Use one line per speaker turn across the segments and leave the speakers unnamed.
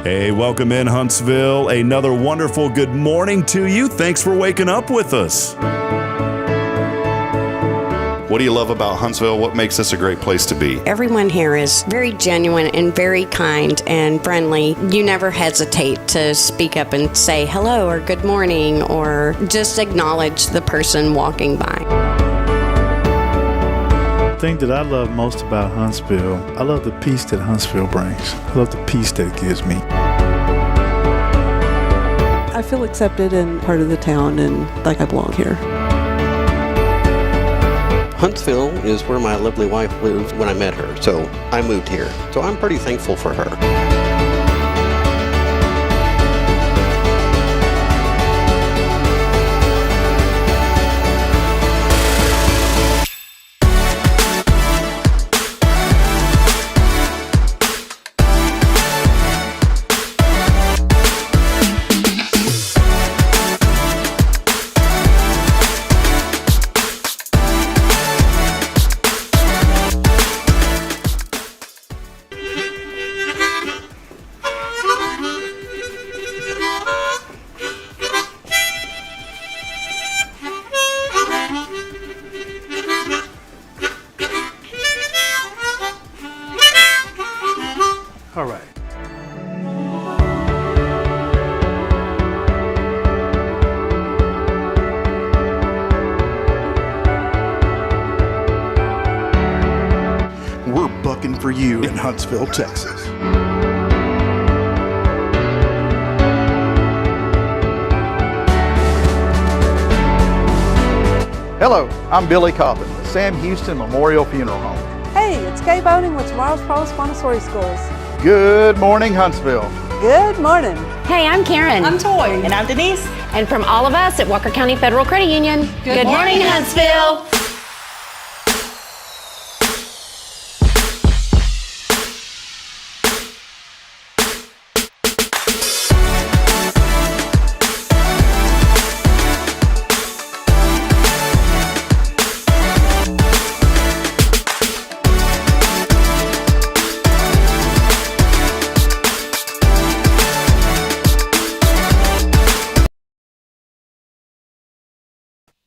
Hey, welcome in Huntsville. Another wonderful good morning to you. Thanks for waking up with us. What do you love about Huntsville? What makes this a great place to be?
Everyone here is very genuine and very kind and friendly. You never hesitate to speak up and say hello or good morning or just acknowledge the person walking by.
The thing that I love most about Huntsville, I love the peace that Huntsville brings. I love the peace that it gives me.
I feel accepted and part of the town and like I belong here.
Huntsville is where my lovely wife lived when I met her, so I moved here. So I'm pretty thankful for her.
All right.
We're bucking for you in Huntsville, Texas. Hello, I'm Billy Coppin, the Sam Houston Memorial Funeral Home.
Hey, it's Kay Boning with Tomorrow's Promise Montessori Schools.
Good morning, Huntsville.
Good morning.
Hey, I'm Karen.
I'm Toy. And I'm Denise.
And from all of us at Walker County Federal Credit Union, good morning, Huntsville.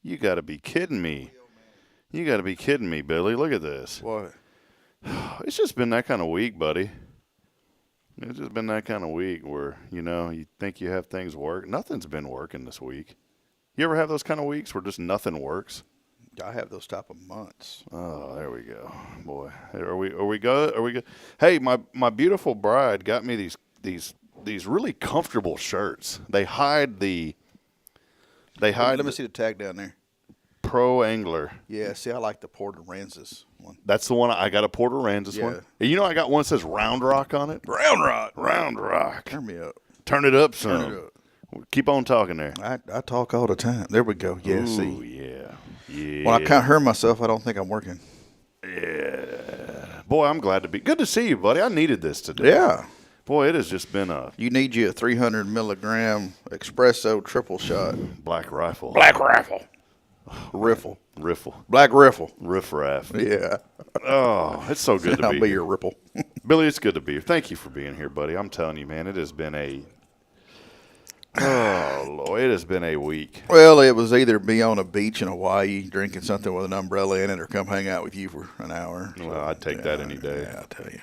You got to be kidding me. You got to be kidding me, Billy. Look at this.
What?
It's just been that kind of week, buddy. It's just been that kind of week where, you think you have things work. Nothing's been working this week. You ever have those kind of weeks where just nothing works?
I have those type of months.
Oh, there we go. Boy, are we good? Are we good? Hey, my beautiful bride got me these really comfortable shirts. They hide
Let me see the tag down there.
Pro Angler.
Yeah, see, I like the Porter Ranzas one.
That's the one. I got a Porter Ranzas one. And I got one that says Round Rock on it.
Round Rock.
Round Rock.
Turn me up.
Turn it up some.
Turn it up.
Keep on talking there.
I talk all the time. There we go. Yeah,
Ooh,
see.
Yeah. Yeah.
When I can't hear myself, I don't think I'm working.
Yeah. Boy, I'm glad to be. Good to see you, buddy. I needed this today.
Yeah.
Boy, it has just been
You need you a 300 milligram espresso triple shot.
Black Rifle.
Black Rifle. Riffle.
Black
Riffle.
Riff-raff.
Yeah.
Oh, it's so good to
I'll
be
be
here.
your Ripple.
Billy, it's good to be here. Thank you for being here, buddy. I'm telling you, man, it has been Lord, it has been a week.
Well, it was either be on a beach in Hawaii drinking something with an umbrella in it or come hang out with you for an hour.
Well, I'd take that any day.
Yeah, I'll tell you.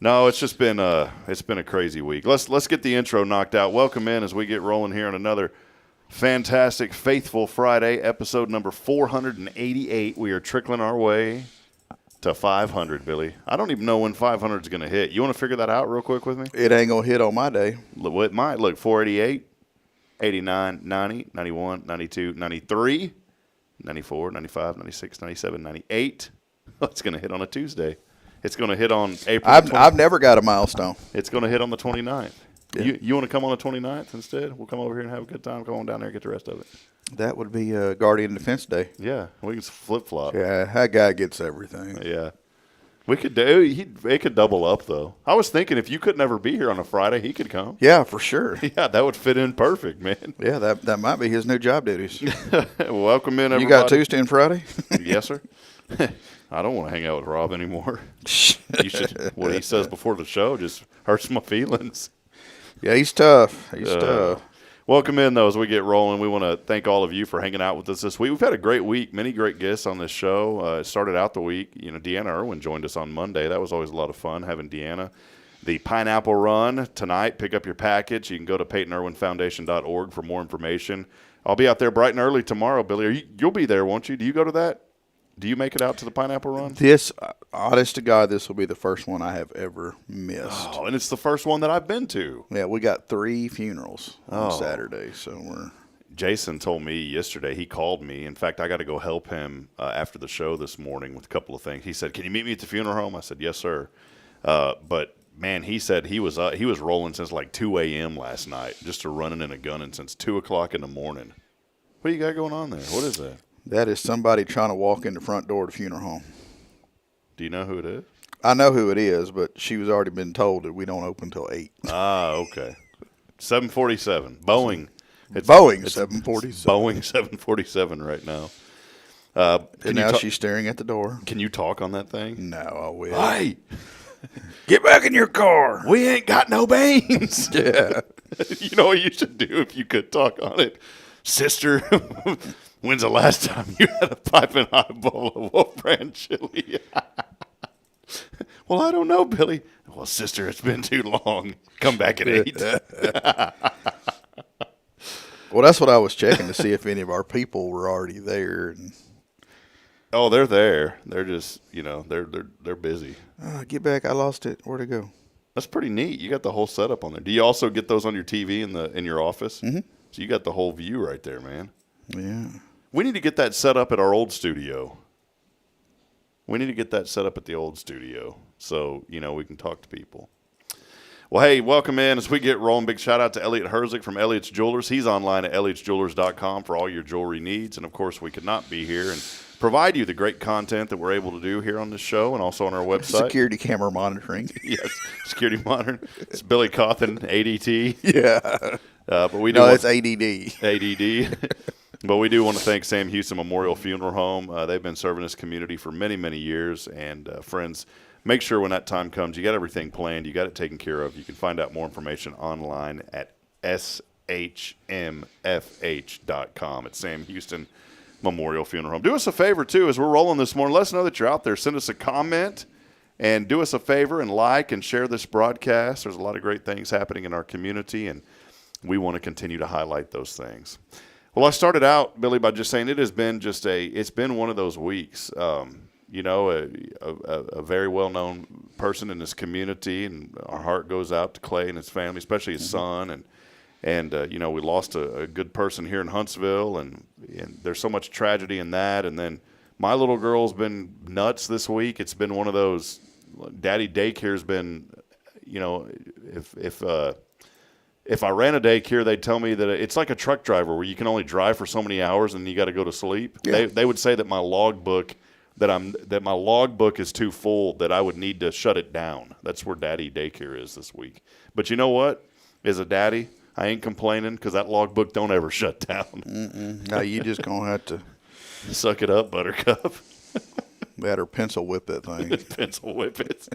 No, it's just been a crazy week. Let's get the intro knocked out. Welcome in as we get rolling here on another fantastic Faithful Friday, episode number 488. We are trickling our way to 500, Billy. I don't even know when 500 is going to hit. You want to figure that out real quick with me?
It ain't going to hit on my day.
It might. Look, 488, 89, 90, 91, 92, 93, 94, 95, 96, 97, 98. It's going to hit on a Tuesday. It's going to hit on April.
I've never got a milestone.
It's going to hit on the 29th.
Yeah.
You want to come on the 29th instead? We'll come over here and have a good time. Come on down there and get the rest of it.
That would be Guardian Defense Day.
Yeah, we can flip-flop.
Yeah, that guy gets everything.
Yeah. We could do. It could double up though. I was thinking if you could never be here on a Friday, he could come.
Yeah, for sure.
Yeah, that would fit in perfect, man.
Yeah, that might be his new job duties.
Welcome in, everybody.
You got Tuesday and Friday?
Yes, sir. I don't want to hang out with Rob anymore. You should. What he says before the show just hurts my feelings.
Yeah, he's tough. He's tough.
Welcome in, though, as we get rolling. We want to thank all of you for hanging out with us this week. We've had a great week, many great guests on this show. It started out the week. Deanna Irwin joined us on Monday. That was always a lot of fun having Deanna. The Pineapple Run tonight. Pick up your package. You can go to PeytonIrwinFoundation.org for more information. I'll be out there bright and early tomorrow, Billy. You'll be there, won't you? Do you go to that? Do you make it out to the Pineapple Run?
This, honest to God, this will be the first one I have ever missed.
Oh, and it's the first one that I've been to.
Yeah, we got 3 funerals on Saturday, so we're.
Jason told me yesterday, he called me. In fact, I got to go help him after the show this morning with a couple of things. He said, "Can you meet me at the funeral home?" I said, "Yes, sir." But man, he said he was rolling since like 2 a.m. last night, just a running and a gunning since 2 o'clock in the morning. What do you got going on there? What is that?
That is somebody trying to walk in the front door of the funeral home.
Do you know who it is?
I know who it is, but she was already been told that we don't open till 8.
Ah, okay. 747 Boeing. It's
Boeing 747.
Boeing 747 right now.
And now she's staring at the door.
Can you talk on that thing?
No, I will.
Hey,
get back in your car.
we ain't got no beans.
Yeah.
You know what you should do if you could talk on it? Sister, when's the last time you had a piping hot bowl of Wolf Brand chili? Well, I don't know, Billy. Well, sister, it's been too long. Come back at 8.
Well, that's what I was checking to see if any of our people were already there. And
Oh, they're there. They're just, they're busy.
get back. I lost it. Where'd it go?
That's pretty neat. You got the whole setup on there. Do you also get those on your TV in your office?
Mm-hmm.
So you got the whole view right there, man.
Yeah.
We need to get that set up at our old studio. We need to get that set up at the old studio so, we can talk to people. Well, hey, welcome in as we get rolling. Big shout out to Elliot Herzik from Elliot's Jewelers. He's online at elliotsjewelers.com for all your jewelry needs. And, of course, we could not be here and provide you the great content that we're able to do here on this show and also on our website.
Security camera monitoring.
Yes, security monitoring. It's Billy Cawthon, ADT.
Yeah.
But we do.
No, it's ADD.
ADD. But we do want to thank Sam Houston Memorial Funeral Home. They've been serving this community for many, many years. And, friends, make sure when that time comes, you got everything planned. You got it taken care of. You can find out more information online at SHMFH.com. It's Sam Houston Memorial Funeral Home. Do us a favor, too, as we're rolling this morning. Let us know that you're out there. Send us a comment and do us a favor and like and share this broadcast. There's a lot of great things happening in our community, and we want to continue to highlight those things. Well, I started out, Billy, by just saying it's been one of those weeks. A very well-known person in this community, and our heart goes out to Clay and his family, especially his son. And we lost a good person here in Huntsville, and there's so much tragedy in that. And then my little girl's been nuts this week. It's been one of those, daddy daycare's been, if I ran a daycare, they'd tell me that it's like a truck driver where you can only drive for so many hours and you got to go to sleep. Yeah. They would say that my logbook is too full, that I would need to shut it down. That's where daddy daycare is this week. But you know what? As a daddy, I ain't complaining because that logbook don't ever shut down.
No, you just going to have to
suck it up, Buttercup.
Better pencil whip that thing.
Pencil whip it.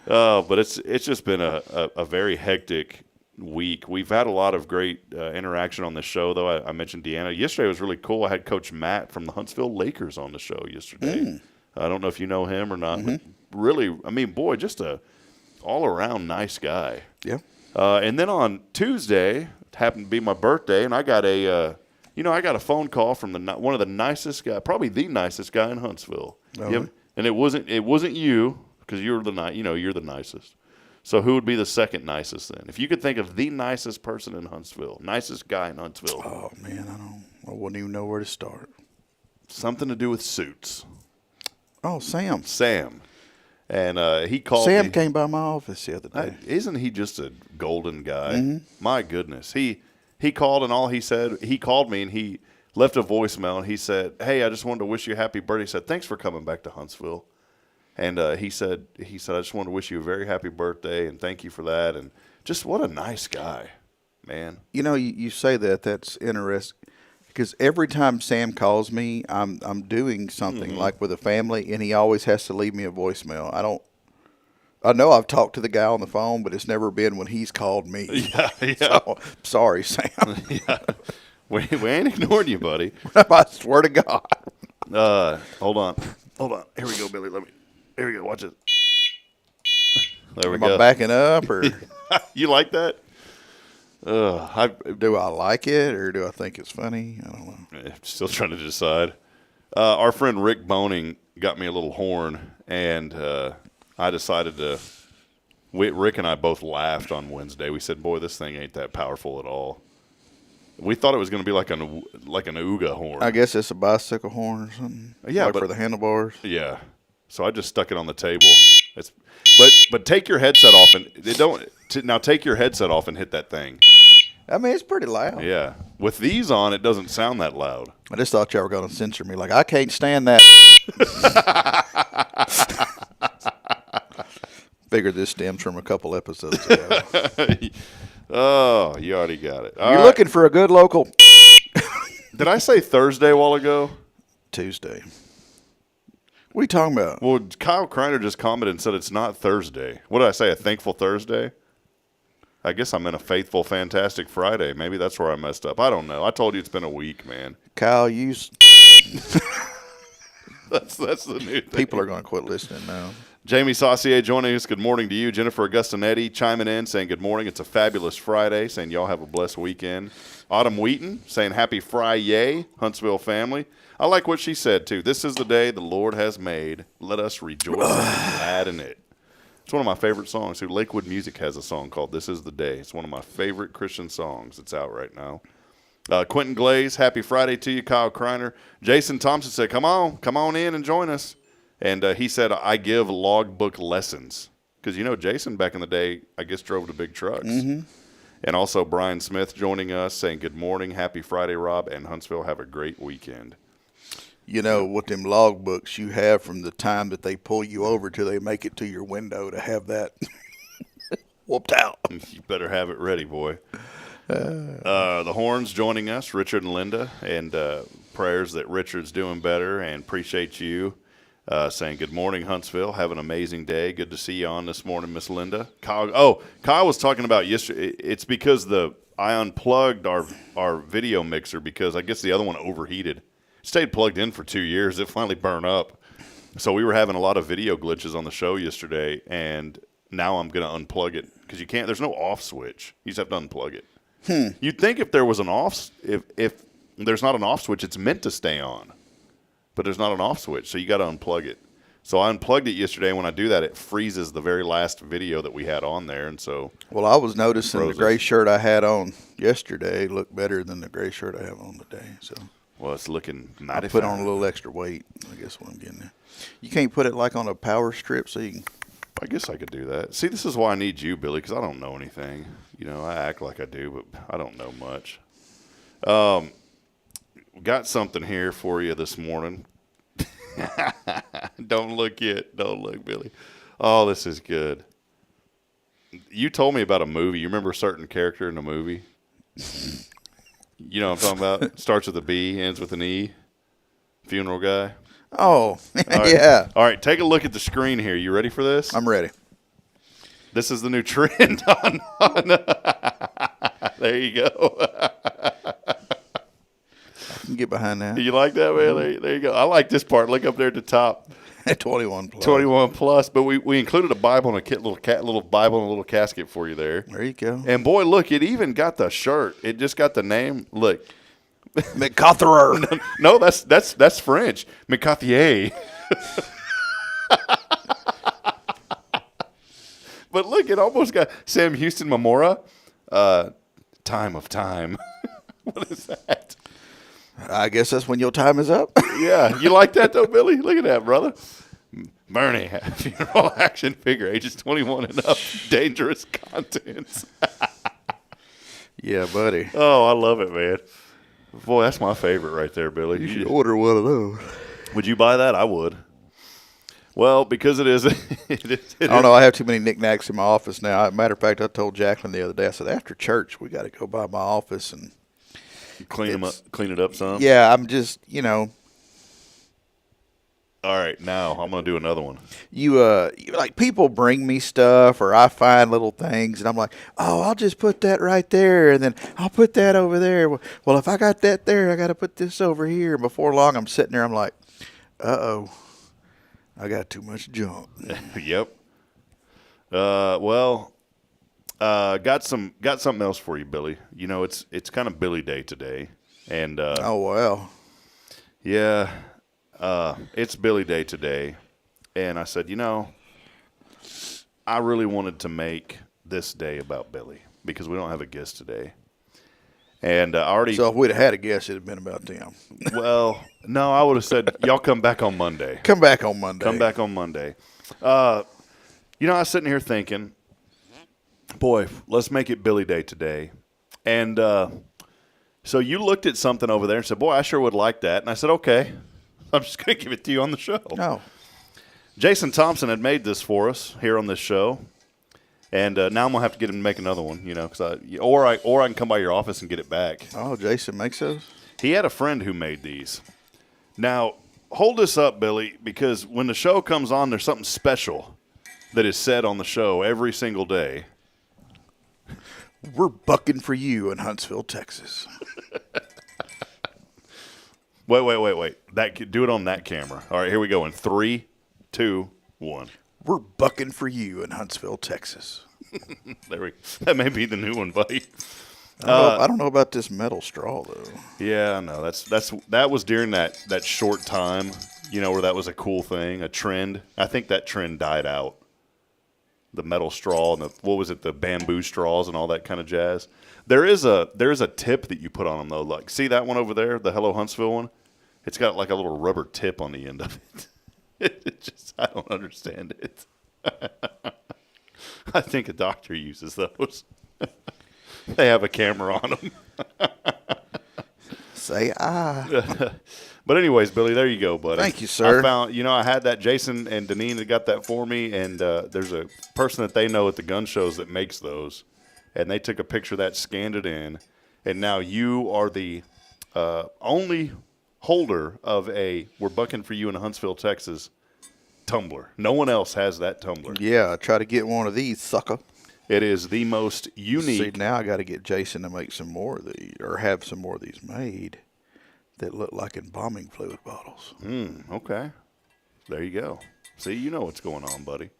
But it's just been a very hectic week. We've had a lot of great interaction on the show, though. I mentioned Deanna. Yesterday was really cool. I had Coach Matt from the Huntsville Lakers on the show yesterday. I don't know if you know him or not, but really, just a all-around nice guy.
Yeah.
And then on Tuesday, it happened to be my birthday, and I got a phone call from one of the nicest guy, probably the nicest guy in Huntsville.
Oh, yeah.
And it wasn't you, because you're you're the nicest. So who would be the second nicest then? If you could think of the nicest person in Huntsville, nicest guy in Huntsville.
Oh, man, I wouldn't even know where to start.
Something to do with suits.
Oh, Sam.
And he called
Sam
me.
came by my office the other day.
Isn't he just a golden guy? My goodness. He called, and all he said, he called me and he left a voicemail, and he said, "Hey, I just wanted to wish you a happy birthday." He said, "Thanks for coming back to Huntsville." And he said, "I just wanted to wish you a very happy birthday and thank you for that." And just what a nice guy, man.
You say that. That's interesting because every time Sam calls me, I'm doing something like with a family, and he always has to leave me a voicemail. I know I've talked to the guy on the phone, but it's never been when he's called me.
Yeah, yeah.
So, sorry, Sam.
Yeah. We ain't ignoring you, buddy.
I swear to God.
Hold on. Here we go, Billy. Here we go. Watch it. There we
Am
go.
I backing up, or
You like that?
do I like it, or do I think it's funny? I don't know.
Still trying to decide. Our friend Rick Boning got me a little horn, and I decided to. Rick and I both laughed on Wednesday. We said, "Boy, this thing ain't that powerful at all." We thought it was going to be like an Ooga horn.
I guess it's a bicycle horn or something.
Yeah,
like
but
for the handlebars.
Yeah. So I just stuck it on the table. But take your headset off now take your headset off and hit that thing.
I mean, it's pretty loud.
Yeah. With these on, it doesn't sound that loud.
I just thought y'all were going to censor me. Like, I can't stand that. Figured this stems from a couple episodes ago.
Oh, you already got it. All
You're
right.
looking for a good local
Did I say Thursday a while ago?
Tuesday. What are you talking about?
Well, Kyle Kreiner just commented and said it's not Thursday. What did I say, a thankful Thursday? I guess I'm in a faithful, fantastic Friday. Maybe that's where I messed up. I don't know. I told you it's been a week, man.
Kyle,
That's the new thing.
people are going to quit listening now.
Jamie Saucier joining us. Good morning to you. Jennifer Augustinetti chiming in, saying good morning. It's a fabulous Friday, saying y'all have a blessed weekend. Autumn Wheaton saying happy Friday, Huntsville family. I like what she said, too. This is the day the Lord has made. Let us rejoice and be glad in it. It's one of my favorite songs. Lakewood Music has a song called This Is the Day. It's one of my favorite Christian songs. It's out right now. Quentin Glaze, happy Friday to you. Kyle Kreiner. Jason Thompson said, come on in and join us. And he said, I give logbook lessons. Because, Jason back in the day, I guess, drove the big trucks. Mm-hmm. And also Brian Smith joining us, saying good morning, happy Friday, Rob, and Huntsville, have a great weekend.
With them logbooks you have from the time that they pull you over till they make it to your window to have that whooped out.
You better have it ready, boy. The Horns joining us, Richard and Linda, and prayers that Richard's doing better, and appreciate you. Saying good morning, Huntsville. Have an amazing day. Good to see you on this morning, Miss Linda. Kyle was talking about yesterday. It's because I unplugged our video mixer because I guess the other one overheated. It stayed plugged in for 2 years. It finally burned up. So we were having a lot of video glitches on the show yesterday, and now I'm going to unplug it because you can't. There's no off switch. You just have to unplug it. You'd think if there was an off, if there's not an off switch, it's meant to stay on. But there's not an off switch, so you got to unplug it. So I unplugged it yesterday, and when I do that, it freezes the very last video that we had on there, and so.
Well, I was noticing the gray shirt I had on yesterday looked better than the gray shirt I have on today. So.
Well, it's looking mighty
I put
fine.
on a little extra weight. I guess what I'm getting there. You can't put it like on a power strip, so you can.
I guess I could do that. See, this is why I need you, Billy, because I don't know anything. I act like I do, but I don't know much. Got something here for you this morning. Don't look yet. Don't look, Billy. Oh, this is good. You told me about a movie. You remember a certain character in the movie? You know what I'm talking about? Starts with a B, ends with an E. Funeral guy.
Oh,
Right.
yeah.
All right, take a look at the screen here. You ready for this?
I'm ready.
This is the new trend on there you go.
I can get behind that.
You like that, man? There you go. I like this part. Look up there at the top.
21 plus.
21 plus. But we included a Bible and little Bible and a little casket for you there.
There you go.
And boy, look, it even got the shirt. It just got the name. Look.
McCarther.
No, that's French. McCarthier. But look, it almost got Sam Houston Memora. Time of time. What is that?
I guess that's when your time is up.
Yeah, you like that though, Billy? Look at that, brother. Bernie, funeral action figure, ages 21 and up, dangerous contents.
Yeah, buddy.
Oh, I love it, man. Boy, that's my favorite right there, Billy.
You should order one of those.
Would you buy that? I would. Well, because it is.
I don't know. I have too many knickknacks in my office now. Matter of fact, I told Jacqueline the other day, I said, after church, we got to go by my office and
clean it up some.
Yeah, I'm just,
All right, now I'm going to do another one.
You like people bring me stuff, or I find little things, and I'm like, oh, I'll just put that right there, and then I'll put that over there. Well, if I got that there, I got to put this over here. And before long, I'm sitting there, I'm like, uh-oh, I got too much junk.
Yep. Got something else for you, Billy. You know, it's kind of Billy Day today, and
Oh, well.
yeah, it's Billy Day today, and I said, you know, I really wanted to make this day about Billy because we don't have a guest today, and I already.
So if we'd have had a guest, it'd have been about them.
Well, no, I would have said y'all come back on Monday.
Come back on Monday.
Come back on Monday. You know, I was sitting here thinking, boy, let's make it Billy Day today. And so you looked at something over there and said, boy, I sure would like that. And I said, okay, I'm just going to give it to you on the show.
No.
Jason Thompson had made this for us here on this show. And now I'm going to have to get him to make another one, you know, or I can come by your office and get it back.
Oh, Jason makes those?
He had a friend who made these. Now, hold this up, Billy, because when the show comes on, there's something special that is said on the show every single day.
We're bucking for you in Huntsville, Texas.
Wait. Do it on that camera. All right, here we go. In 3, 2, 1.
We're bucking for you in Huntsville, Texas.
That may be the new one, buddy.
I don't know about this metal straw, though.
Yeah, I know. That was during that short time, you know, where that was a cool thing, a trend. I think that trend died out. The metal straw and the bamboo straws and all that kind of jazz. There is a tip that you put on them though. Like, see that one over there, the Hello Huntsville one? It's got like a little rubber tip on the end of it. I don't understand it. I think a doctor uses those. They have a camera on them.
Say ah.
But anyways, Billy, there you go, buddy.
Thank you, sir.
I had that. Jason and Deneen had got that for me, and there's a person that they know at the gun shows that makes those, and they took a picture of that, scanned it in, and now you are the only holder of a "We're Bucking for You in Huntsville, Texas" tumbler. No one else has that tumbler.
Yeah, try to get one of these, sucker.
It is the most unique.
See, now I got to get Jason to make some more of these, or have some more of these made that look like embalming fluid bottles.
Okay. There you go. See, you know what's going on, buddy.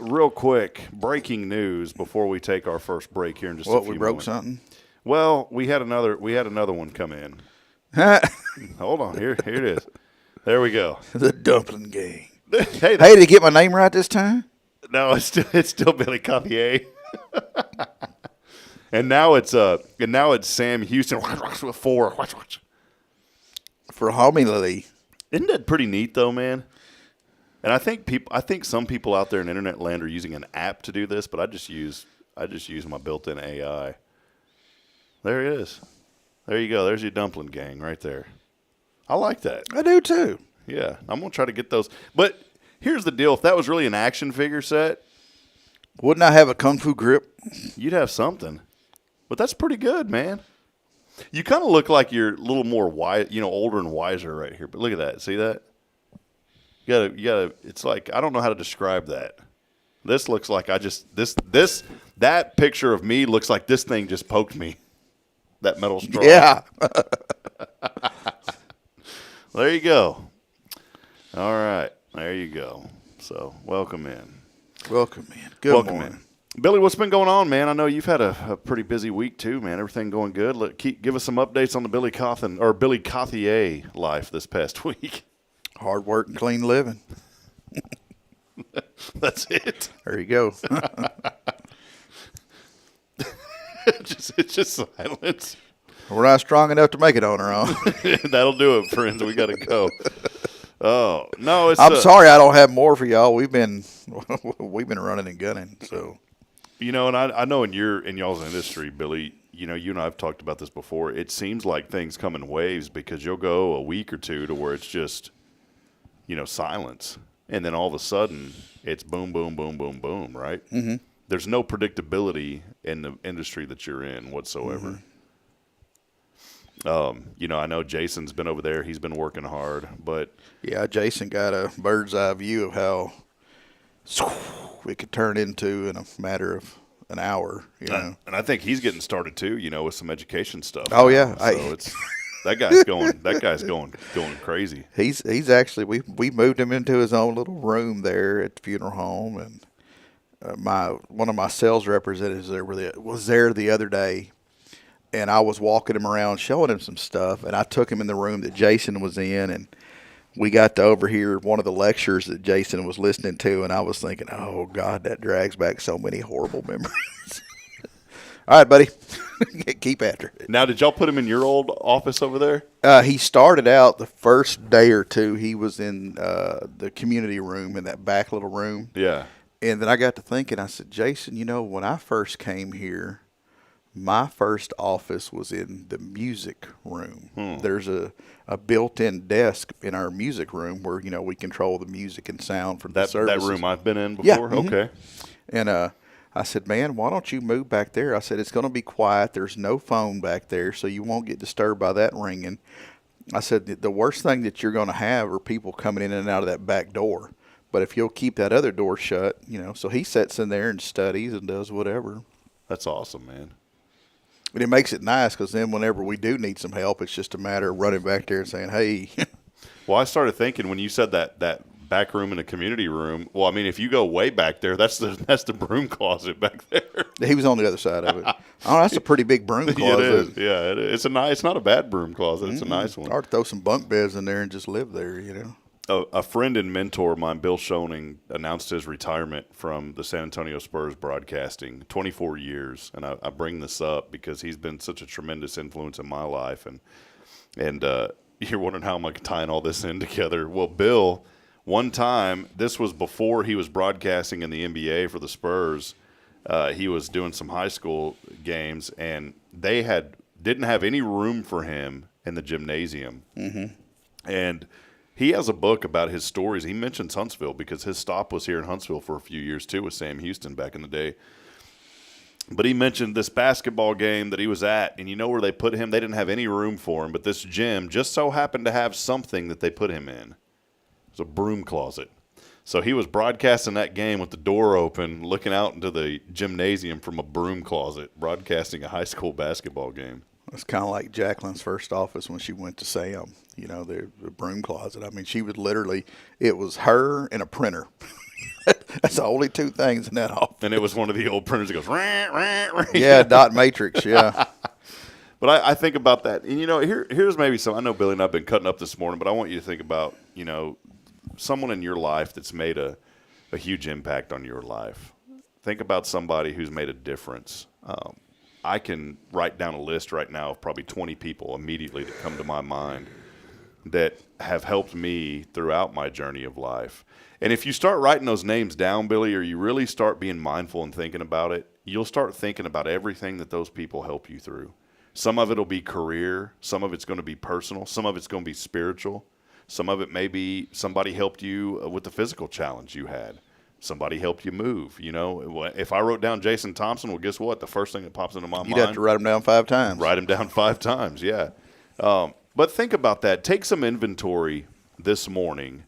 Real quick, breaking news before we take our first break here in just a few
What, we broke
moments.
something?
Well, we had another one come in. Hold on, here it is. There we go.
The Dumpling Gang.
Hey,
Did you get my name right this time?
no, it's still Billy Cothier. And now it's Sam Houston with 4.
For homily.
Isn't that pretty neat though, man? And I think some people out there in internet land are using an app to do this, but I just use my built-in AI. There it is. There you go. There's your Dumpling Gang right there. I like that.
I do too.
Yeah, I'm gonna try to get those. But here's the deal: if that was really an action figure set,
Wouldn't I have a kung fu grip?
you'd have something. But that's pretty good, man. You kind of look like you're a little more wise, older and wiser right here. But look at that. See that? You gotta. It's like, I don't know how to describe that. This looks like that picture of me looks like this thing just poked me. That metal straw.
Yeah.
There you go. All right. There you go. So, welcome in.
Welcome in. Good
Welcome
morning.
in. Billy, what's been going on, man? I know you've had a pretty busy week too, man. Everything going good? Give us some updates on the Billy Cothier life this past week.
Hard work and clean living.
That's it.
There you go.
It's just silence.
We're not strong enough to make it on our own.
That'll do it, friends. We got to go. Oh no, it's.
I'm sorry I don't have more for y'all. We've been running and gunning. So,
and I know in y'all's industry, Billy. You and I have talked about this before. It seems like things come in waves because you'll go a week or two to where it's just, silence, and then all of a sudden it's boom, boom, boom, boom, boom. Right? Mm-hmm. There's no predictability in the industry that you're in whatsoever. Mm-hmm. I know Jason's been over there. He's been working hard, but
Yeah, Jason got a bird's eye view of how it could turn into in a matter of an hour,
and I think he's getting started too, with some education stuff.
Oh, yeah.
So it's that guy's going crazy.
He's actually we moved him into his own little room there at the funeral home, and one of my sales representatives was there the other day, and I was walking him around showing him some stuff, and I took him in the room that Jason was in, and we got to overhear one of the lectures that Jason was listening to, and I was thinking, oh, God, that drags back so many horrible memories. All right, buddy. Keep after it.
Now, did y'all put him in your old office over there?
He started out the first day or two, he was in the community room, in that back little room.
Yeah.
And then I got to thinking, I said, Jason, when I first came here, my first office was in the music room. There's a built-in desk in our music room where, we control the music and sound for the services.
That room I've been in before?
Yeah.
Okay.
And I said, man, why don't you move back there? I said, it's going to be quiet. There's no phone back there, so you won't get disturbed by that ringing. I said, the worst thing that you're going to have are people coming in and out of that back door. But if you'll keep that other door shut, so he sits in there and studies and does whatever.
That's awesome, man.
And it makes it nice because then whenever we do need some help, it's just a matter of running back there and saying, hey.
Well, I started thinking when you said that back room in a community room, well, I mean, if you go way back there, that's the broom closet back there.
He was on the other side of it. Oh, that's a pretty big broom closet.
It is. Yeah, it is. It's not a bad broom closet. It's a nice one.
Or throw some bunk beds in there and just live there,
A friend and mentor of mine, Bill Schoening, announced his retirement from the San Antonio Spurs broadcasting, 24 years. And I bring this up because he's been such a tremendous influence in my life. And you're wondering how am I tying all this in together. Well, Bill, one time, this was before he was broadcasting in the NBA for the Spurs. He was doing some high school games, and they didn't have any room for him in the gymnasium. Mm-hmm. And he has a book about his stories. He mentions Huntsville because his stop was here in Huntsville for a few years too with Sam Houston back in the day. But he mentioned this basketball game that he was at, and you know where they put him? They didn't have any room for him, but this gym just so happened to have something that they put him in. It was a broom closet. So he was broadcasting that game with the door open, looking out into the gymnasium from a broom closet, broadcasting a high school basketball game.
It's kind of like Jacqueline's first office when she went to Sam, the broom closet. I mean, she would literally, it was her and a printer. That's the only two things in that office.
And it was one of the old printers that goes, rah, rah, rah.
Yeah, dot matrix, yeah.
But I think about that. And, here's maybe some, I know Billy and I have been cutting up this morning, but I want you to think about, someone in your life that's made a huge impact on your life. Think about somebody who's made a difference. I can write down a list right now of probably 20 people immediately that come to my mind that have helped me throughout my journey of life. And if you start writing those names down, Billy, or you really start being mindful and thinking about it, you'll start thinking about everything that those people help you through. Some of it will be career. Some of it's going to be personal. Some of it's going to be spiritual. Some of it may be somebody helped you with the physical challenge you had. Somebody helped you move. If I wrote down Jason Thompson, well, guess what? The first thing that pops into my mind.
You'd have to write him down 5 times.
Write him down 5 times, yeah. But think about that. Take some inventory this morning.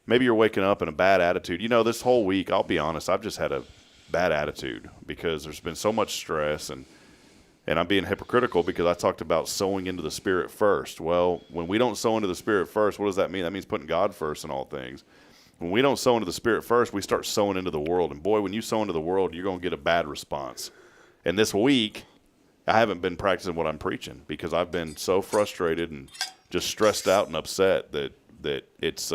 Maybe you're waking up in a bad attitude. This whole week, I'll be honest, I've just had a bad attitude because there's been so much stress, and I'm being hypocritical because I talked about sowing into the Spirit first. Well, when we don't sow into the Spirit first, what does that mean? That means putting God first in all things. When we don't sow into the Spirit first, we start sowing into the world. And, boy, when you sow into the world, you're going to get a bad response. And this week, I haven't been practicing what I'm preaching because I've been so frustrated and just stressed out and upset that it's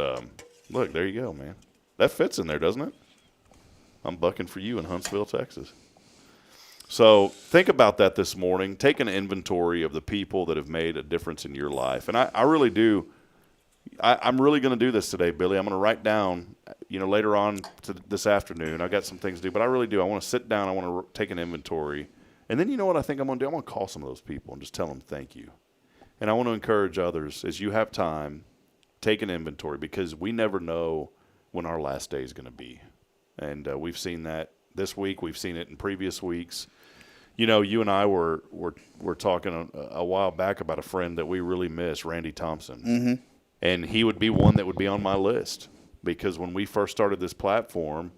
look, there you go, man. That fits in there, doesn't it? I'm bucking for you in Huntsville, Texas. So think about that this morning. Take an inventory of the people that have made a difference in your life. And I really do. I'm really going to do this today, Billy. I'm going to write down, later on this afternoon. I got some things to do, but I really do. I want to sit down. I want to take an inventory. And then you know what I think I'm going to do? I'm going to call some of those people and just tell them thank you. And I want to encourage others, as you have time, take an inventory because we never know when our last day is going to be. And we've seen that this week. We've seen it in previous weeks. You know, you and I were talking a while back about a friend that we really miss, Randy Thompson. Mm-hmm. And he would be one that would be on my list because when we first started this platform,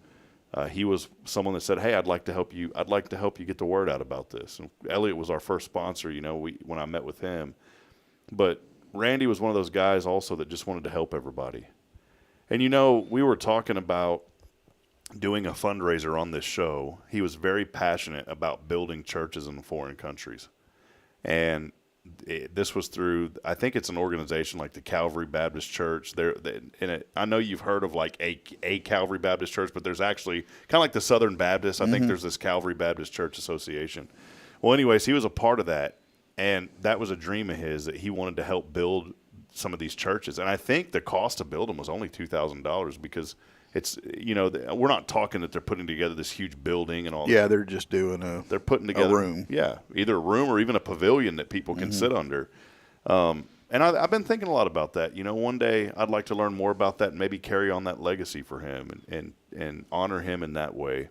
he was someone that said, "Hey, I'd like to help you. I'd like to help you get the word out about this." And Elliot was our first sponsor, you know, when I met with him. But Randy was one of those guys also that just wanted to help everybody. And, you know, we were talking about doing a fundraiser on this show. He was very passionate about building churches in foreign countries. And this was through, I think it's an organization like the Calvary Baptist Church. I know you've heard of like a Calvary Baptist Church, but there's actually kind of like the Southern Baptist. I think there's this Calvary Baptist Church Association. Well, anyways, he was a part of that. And that was a dream of his that he wanted to help build some of these churches. And I think the cost to build them was only $2,000 because it's, you know, we're not talking that they're putting together this huge building and all.
Yeah, they're just doing
they're putting together
a room.
Yeah, either a room or even a pavilion that people can sit under. And I've been thinking a lot about that. You know, one day I'd like to learn more about that and maybe carry on that legacy for him and honor him in that way.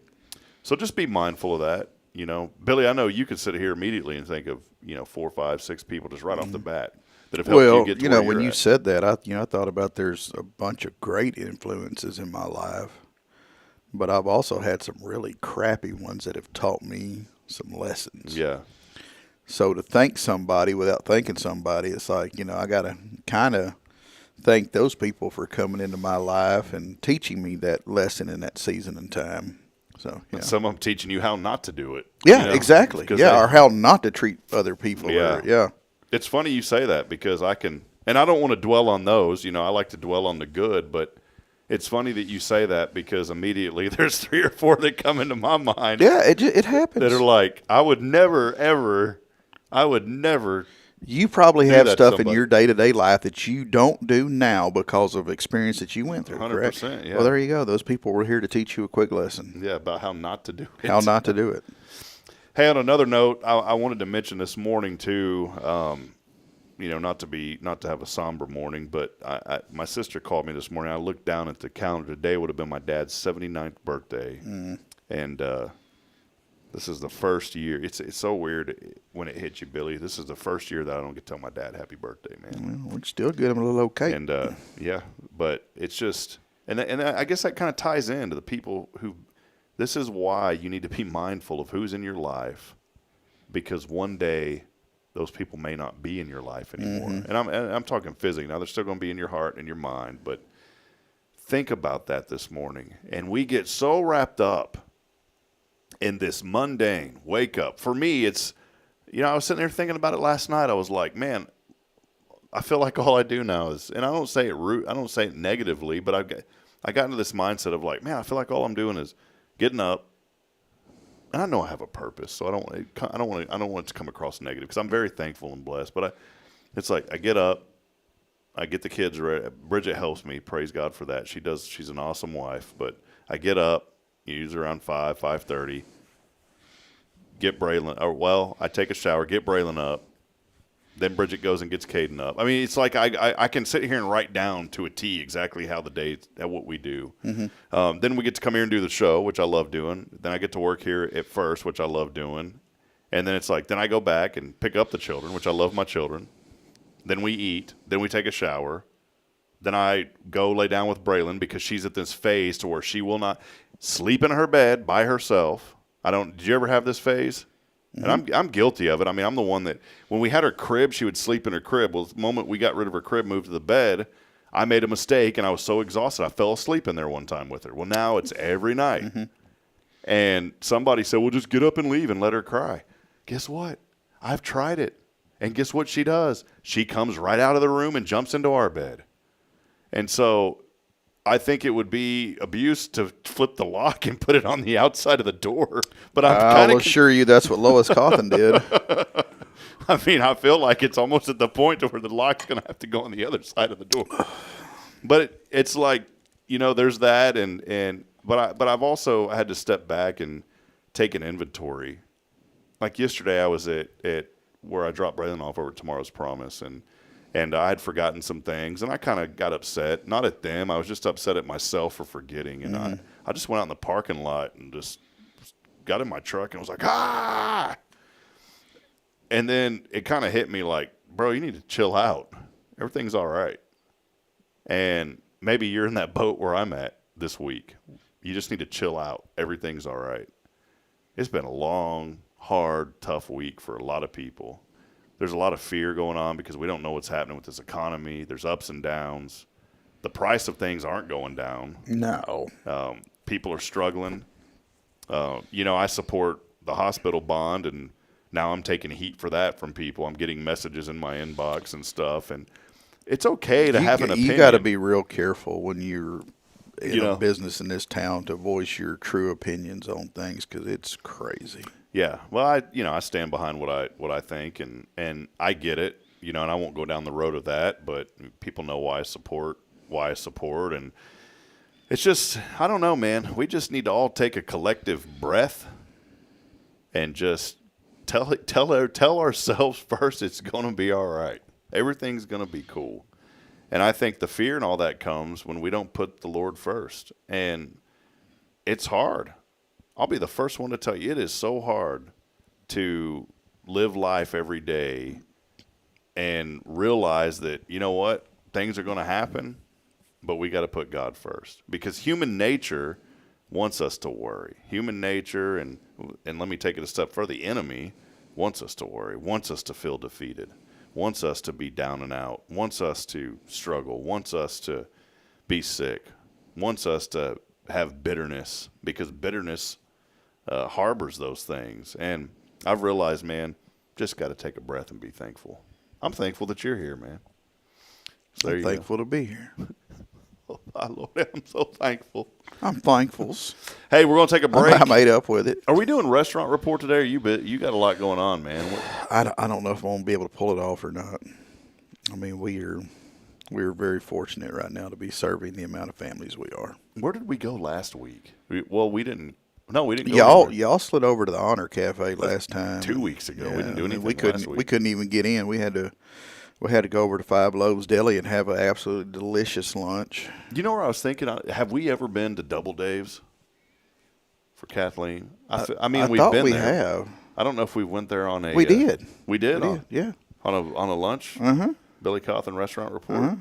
So just be mindful of that. You know, Billy, I know you could sit here immediately and think of, you know, 4, 5, 6 people just right off the bat that have helped you get to
you
where
know, when
you're
you
at.
said that, I thought about there's a bunch of great influences in my life, but I've also had some really crappy ones that have taught me some lessons.
Yeah.
So to thank somebody without thanking somebody, it's like, you know, I got to kind of thank those people for coming into my life and teaching me that lesson in that season and time. So, yeah.
Some of them teaching you how not to do it.
Yeah,
you know?
exactly. Yeah, or how not to treat other people.
Yeah.
Yeah.
It's funny you say that because I don't want to dwell on those. You know, I like to dwell on the good, but it's funny that you say that because immediately there's 3 or 4 that come into my mind.
Yeah, it happens.
That are like, I would never.
You probably
do
have
that to
stuff in
somebody.
your day-to-day life that you don't do now because of experience that you went through,
100%,
correct?
yeah.
Well, there you go. Those people were here to teach you a quick lesson.
Yeah, about how not to do it.
How not to do it.
Hey, on another note, I wanted to mention this morning too. You know, not to have a somber morning, but my sister called me this morning. I looked down at the calendar. Today would have been my dad's 79th birthday, and this is the first year. It's so weird when it hits you, Billy. This is the first year that I don't get to tell my dad happy birthday, man.
Well, we're still good. I'm a little okay.
And yeah, but it's just, and I guess that kind of ties into the people who. This is why you need to be mindful of who's in your life, because one day those people may not be in your life anymore. And I'm talking physically. Now they're still going to be in your heart and your mind, but think about that this morning. And we get so wrapped up in this mundane wake up. For me, it's, you know, I was sitting there thinking about it last night. I was like, man, I feel like all I do now is, and I don't say it negatively, but I got into this mindset of like, man, I feel like all I'm doing is getting up, and I know I have a purpose, so I don't want it to come across negative because I'm very thankful and blessed. But it's like I get up, I get the kids ready. Bridget helps me, praise God for that. She's an awesome wife. But I get up, usually around 5:30, get Braylon. I take a shower, get Braylon up. Then Bridget goes and gets Caden up. I mean, it's like I can sit here and write down to a T exactly how the day, what we do. Then we get to come here and do the show, which I love doing. Then I get to work here at first, which I love doing. And then it's like, then I go back and pick up the children, which I love my children. Then we eat. Then we take a shower. Then I go lay down with Braylon because she's at this phase to where she will not sleep in her bed by herself. Did you ever have this phase? And I'm guilty of it. I mean, I'm the one that, when we had her crib, she would sleep in her crib. Well, the moment we got rid of her crib, moved to the bed, I made a mistake, and I was so exhausted, I fell asleep in there one time with her. Well, now it's every night. And somebody said, well, just get up and leave and let her cry. Guess what? I've tried it. And guess what she does? She comes right out of the room and jumps into our bed. And so I think it would be abuse to flip the lock and put it on the outside of the door. But
I'll assure you that's what Lois Cawthon did.
I mean, I feel like it's almost at the point to where the lock's going to have to go on the other side of the door. But it's like, you know, there's that, but I've also had to step back and take an inventory. Like yesterday, I was at where I dropped Braylon off over at Tomorrow's Promise, and I had forgotten some things, and I kind of got upset. Not at them. I was just upset at myself for forgetting. And I just went out in the parking lot and just got in my truck and was like, And then it kind of hit me like, bro, you need to chill out. Everything's all right. And maybe you're in that boat where I'm at this week. You just need to chill out. Everything's all right. It's been a long, hard, tough week for a lot of people. There's a lot of fear going on because we don't know what's happening with this economy. There's ups and downs. The price of things aren't going down.
No.
People are struggling. I support the hospital bond, and now I'm taking heat for that from people. I'm getting messages in my inbox and stuff, and it's okay to have an opinion.
You got to be real careful when you're in a business in this town to voice your true opinions on things because it's crazy.
Yeah, well, I stand behind what I think, and I get it, and I won't go down the road of that, but people know why I support, and it's just, I don't know, man. We just need to all take a collective breath and just tell ourselves first it's going to be all right. Everything's going to be cool. And I think the fear and all that comes when we don't put the Lord first. And it's hard. I'll be the first one to tell you, it is so hard to live life every day and realize that, you know what, things are going to happen, but we got to put God first. Because human nature wants us to worry. Human nature, and let me take it a step further, the enemy wants us to worry, wants us to feel defeated, wants us to be down and out, wants us to struggle, wants us to be sick, wants us to have bitterness, because bitterness harbors those things. And I've realized, man, just got to take a breath and be thankful. I'm thankful that you're here, man. So
I'm thankful to be here.
Oh, my Lord, I'm so thankful.
I'm thankful.
Hey, we're going to take a break.
I made up with it.
Are we doing restaurant report today? Or you got a lot going on, man.
I don't know if I'm going to be able to pull it off or not. I mean, we're very fortunate right now to be serving the amount of families we are.
Where did we go last week? We didn't. No, we didn't go.
Y'all slid over to the Honor Cafe last time.
2 weeks ago.
Yeah,
We didn't do anything last week.
We couldn't even get in. We had to go over to Five Loaves Deli and have an absolutely delicious lunch.
You know where I was thinking? Have we ever been to Double Dave's for Kathleen? I mean, we've
thought
been
we
there.
have.
I don't know if we went there on a.
We did.
We did.
Yeah.
On a lunch.
Uh-huh.
Billy Cawthon Restaurant Report.
Uh-huh.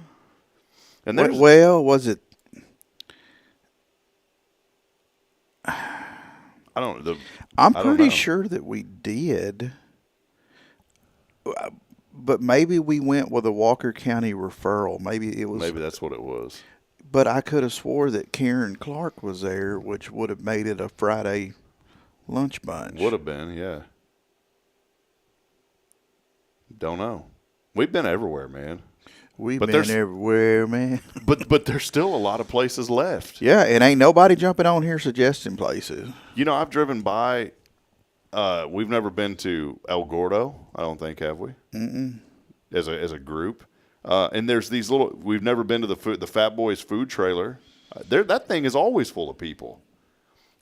And there's,
well, was it?
I don't know.
I'm pretty sure that we did. But maybe we went with a Walker County referral. Maybe
that's what it was.
But I could have swore that Karen Clark was there, which would have made it a Friday lunch bunch.
Would have been, yeah. Don't know. We've been everywhere, man.
We've been everywhere, man.
But there's still a lot of places left.
Yeah, and ain't nobody jumping on here suggesting places.
I've driven by. We've never been to El Gordo, I don't think, have we?
Mm-mm.
As a group. And there's these little. We've never been to the Fat Boys food trailer. That thing is always full of people.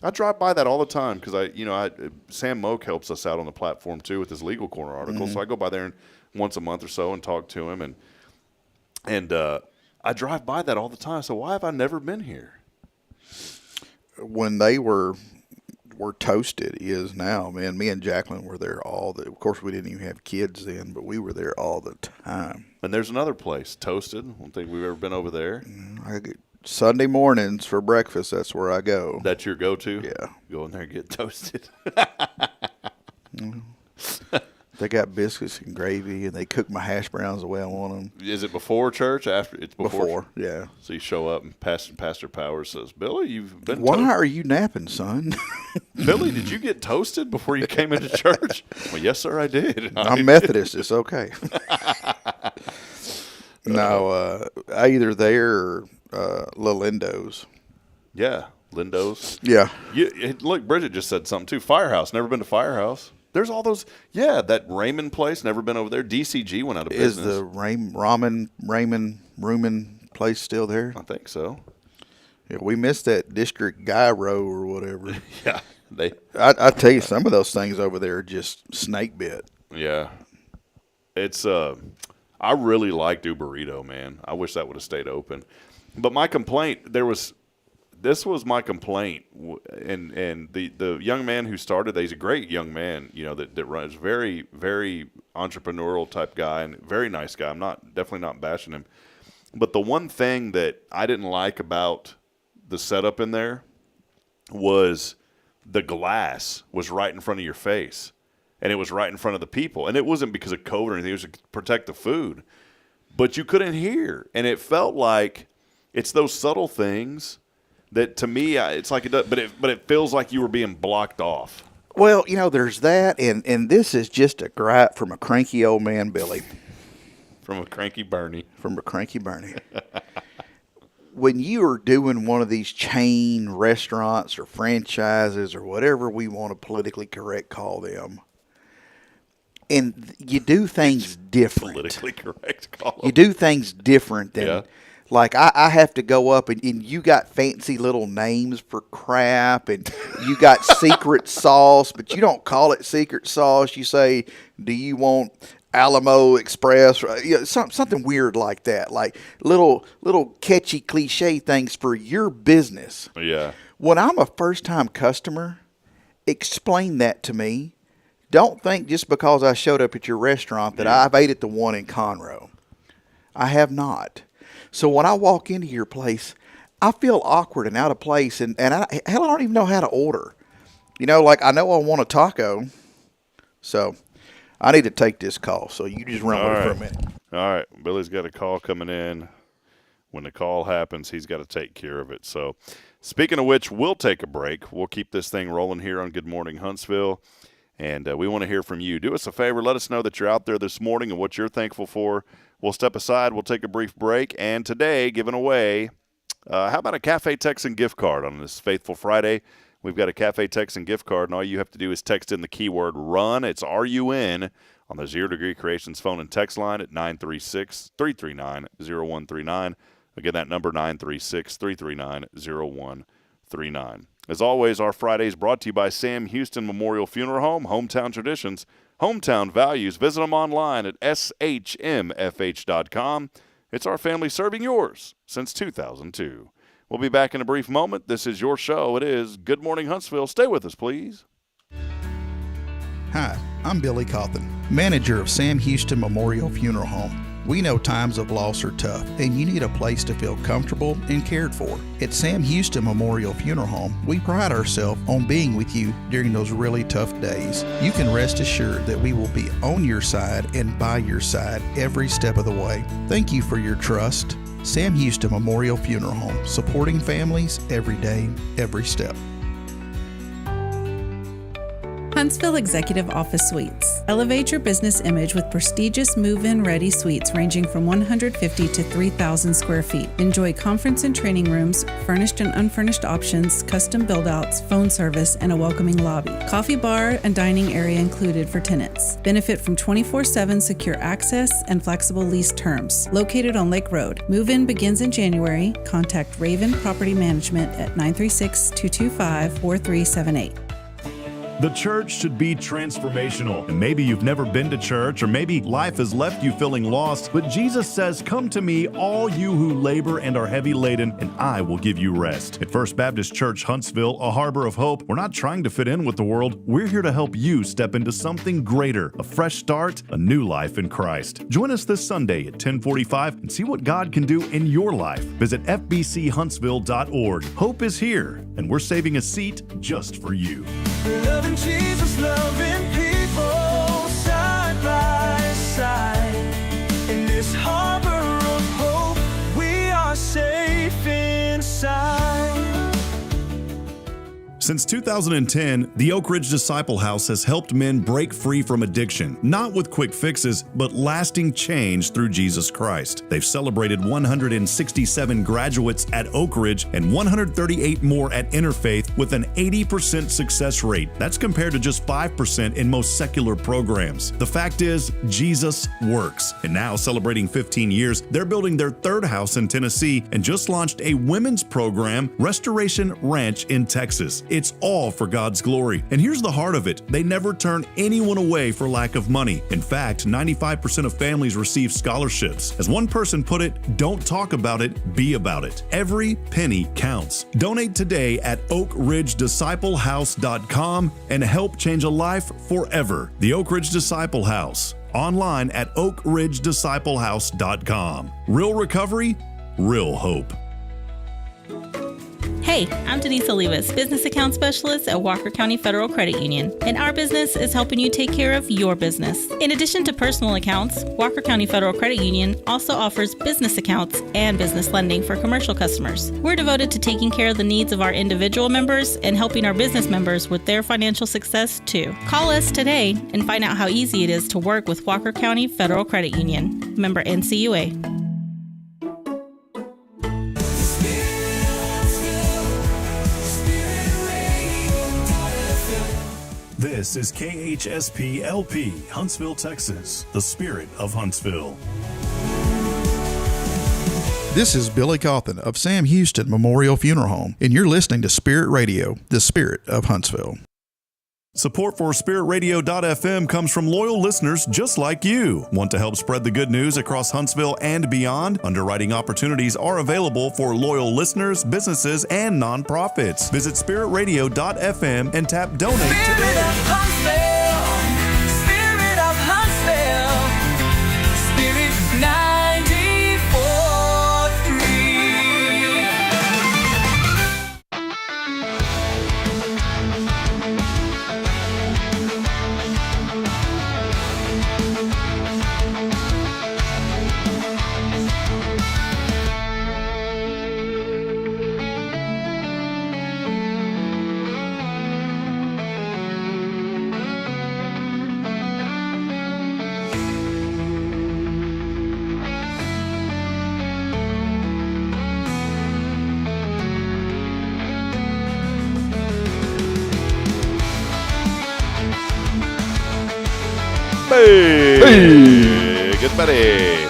I drive by that all the time because Sam Moak helps us out on the platform too with his Legal Corner article.
Mm-hmm.
So I go by there once a month or so and talk to him, and I drive by that all the time. So why have I never been here?
When they were toasted is now, man. Me and Jacqueline were there of course, we didn't even have kids then, but we were there all the time.
And there's another place, Toasted. I don't think we've ever been over there.
Sunday mornings for breakfast, that's where I go.
That's your go-to?
Yeah.
Go in there and get toasted.
They got biscuits and gravy, and they cook my hash browns the way I want them.
Is it before church? After? It's before.
Yeah.
So you show up, and Pastor Powers says, "Billy, you've been.
Why are you napping, son?"
Billy, did you get toasted before you came into church? Well, yes, sir, I did.
I'm Methodist. It's okay. No, either there or La Lindo's.
Yeah, Lindo's.
Yeah.
Look, Bridget just said something too. Firehouse. Never been to Firehouse. There's all those. Yeah, that Raymond place. Never been over there. DCG went out of business.
Is the Raymond place still there?
I think so.
Yeah, we missed that District Guy Row or whatever.
Yeah,
I tell you, some of those things over there are just snake bit.
Yeah, it's. I really liked Uberito, man. I wish that would have stayed open. But my complaint, this was my complaint, and the young man who started, he's a great young man, that runs very, very entrepreneurial type guy and very nice guy. I'm definitely not bashing him. But the one thing that I didn't like about the setup in there was the glass was right in front of your face, and it was right in front of the people. And it wasn't because of COVID or anything. It was to protect the food. But you couldn't hear, and it felt like it's those subtle things that, to me, it's like it does, but it feels like you were being blocked off.
Well, there's that, and this is just a gripe from a cranky old man, Billy.
From a cranky Bernie. When you are doing one of these chain restaurants or franchises or whatever we want to politically correct call them, and you do things different.
Politically correct call them. You do things different than, like I have to go up and you got fancy little names for crap, and you got secret sauce, but you don't call it secret sauce. You say, do you want Alamo Express, something weird like that, like little catchy cliche things for your business.
Yeah.
When I'm a first-time customer, explain that to me. Don't think just because I showed up at your restaurant that I've ate at the one in Conroe. I have not. So when I walk into your place, I feel awkward and out of place, and I don't even know how to order. Like I know I want a taco, so I need to take this call, so you just run with it for a minute.
All right. Billy's got a call coming in. When the call happens, he's got to take care of it. So, speaking of which, we'll take a break. We'll keep this thing rolling here on Good Morning Huntsville, and we want to hear from you. Do us a favor. Let us know that you're out there this morning and what you're thankful for. We'll step aside. We'll take a brief break. And today, giving away, how about a Cafe Texan gift card on this Faithful Friday? We've got a Cafe Texan gift card, and all you have to do is text in the keyword RUN. It's R-U-N on the Zero Degree Creations phone and text line at 936-339-0139. Again, that number, 936-339-0139. As always, our Friday is brought to you by Sam Houston Memorial Funeral Home, Hometown Traditions, Hometown Values. Visit them online at SHMFH.com. It's our family serving yours since 2002. We'll be back in a brief moment. This is your show. It is Good Morning Huntsville. Stay with us, please.
Hi, I'm Billy Cawthon, manager of Sam Houston Memorial Funeral Home. We know times of loss are tough, and you need a place to feel comfortable and cared for. At Sam Houston Memorial Funeral Home, we pride ourselves on being with you during those really tough days. You can rest assured that we will be on your side and by your side every step of the way. Thank you for your trust. Sam Houston Memorial Funeral Home, supporting families every day, every step.
Huntsville Executive Office Suites. Elevate your business image with prestigious move-in ready suites ranging from 150 to 3,000 square feet. Enjoy conference and training rooms, furnished and unfurnished options, custom build-outs, phone service, and a welcoming lobby. Coffee bar and dining area included for tenants. Benefit from 24/7 secure access and flexible lease terms. Located on Lake Road. Move-in begins in January. Contact Raven Property Management at 936-225-4378.
The church should be transformational. And maybe you've never been to church, or maybe life has left you feeling lost, but Jesus says, "Come to me, all you who labor and are heavy laden, and I will give you rest." At First Baptist Church Huntsville, a harbor of hope, we're not trying to fit in with the world. We're here to help you step into something greater, a fresh start, a new life in Christ. Join us this Sunday at 10:45 and see what God can do in your life. Visit fbchuntsville.org. Hope is here, and we're saving a seat just for you.
Loving Jesus, loving people side by side. In this harbor of hope, we are safe inside.
Since 2010, the Oak Ridge Disciple House has helped men break free from addiction, not with quick fixes, but lasting change through Jesus Christ. They've celebrated 167 graduates at Oak Ridge and 138 more at Interfaith with an 80% success rate. That's compared to just 5% in most secular programs. The fact is, Jesus works. And now, celebrating 15 years, they're building their third house in Tennessee and just launched a women's program, Restoration Ranch in Texas. It's all for God's glory. And here's the heart of it. They never turn anyone away for lack of money. In fact, 95% of families receive scholarships. As one person put it, don't talk about it, be about it. Every penny counts. Donate today at oakridgedisciplehouse.com and help change a life forever. The Oak Ridge Disciple House. Online at oakridgedisciplehouse.com. Real recovery, real hope.
Hey, I'm Denise Olivas, Business Account Specialist at Walker County Federal Credit Union, and our business is helping you take care of your business. In addition to personal accounts, Walker County Federal Credit Union also offers business accounts and business lending for commercial customers. We're devoted to taking care of the needs of our individual members and helping our business members with their financial success too. Call us today and find out how easy it is to work with Walker County Federal Credit Union. Member NCUA.
This is KHSP LP, Huntsville, Texas, the spirit of Huntsville.
This is Billy Cawthon of Sam Houston Memorial Funeral Home, and you're listening to Spirit Radio, the spirit of Huntsville.
Support for SpiritRadio.fm comes from loyal listeners just like you. Want to help spread the good news across Huntsville and beyond? Underwriting opportunities are available for loyal listeners, businesses, and nonprofits. Visit SpiritRadio.fm and tap Donate today.
Spirit of Huntsville, Spirit
94.3.
Hey, good buddy.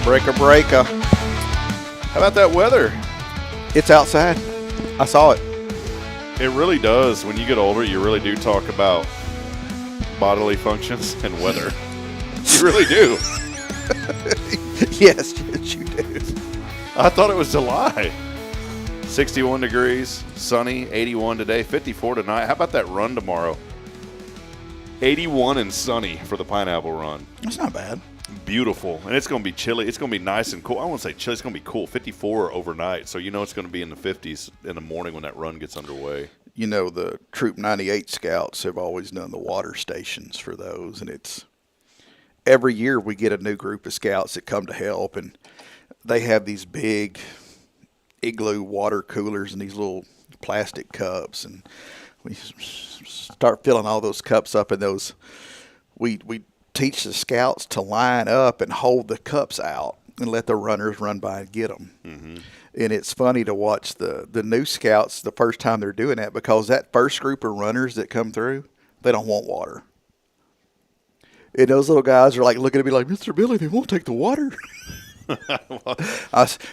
Breaker.
How about that weather?
It's outside. I saw it.
It really does. When you get older, you really do talk about bodily functions and weather. You really do.
Yes, you do.
I thought it was July. 61 degrees, sunny, 81 today, 54 tonight. How about that run tomorrow? 81 and sunny for the Pineapple Run.
That's not bad.
Beautiful. And it's going to be chilly. It's going to be nice and cool. I won't say chilly. It's going to be cool. 54 overnight. So you know it's going to be in the 50s in the morning when that run gets underway.
You know, the Troop 98 Scouts have always done the water stations for those. And it's every year we get a new group of scouts that come to help. And they have these big igloo water coolers and these little plastic cups. And we start filling all those cups up in those. We teach the scouts to line up and hold the cups out and let the runners run by and get them. Mm-hmm. And it's funny to watch the new scouts the first time they're doing that, because that first group of runners that come through, they don't want water. And those little guys are like looking at me like, Mr. Billy, they won't take the water.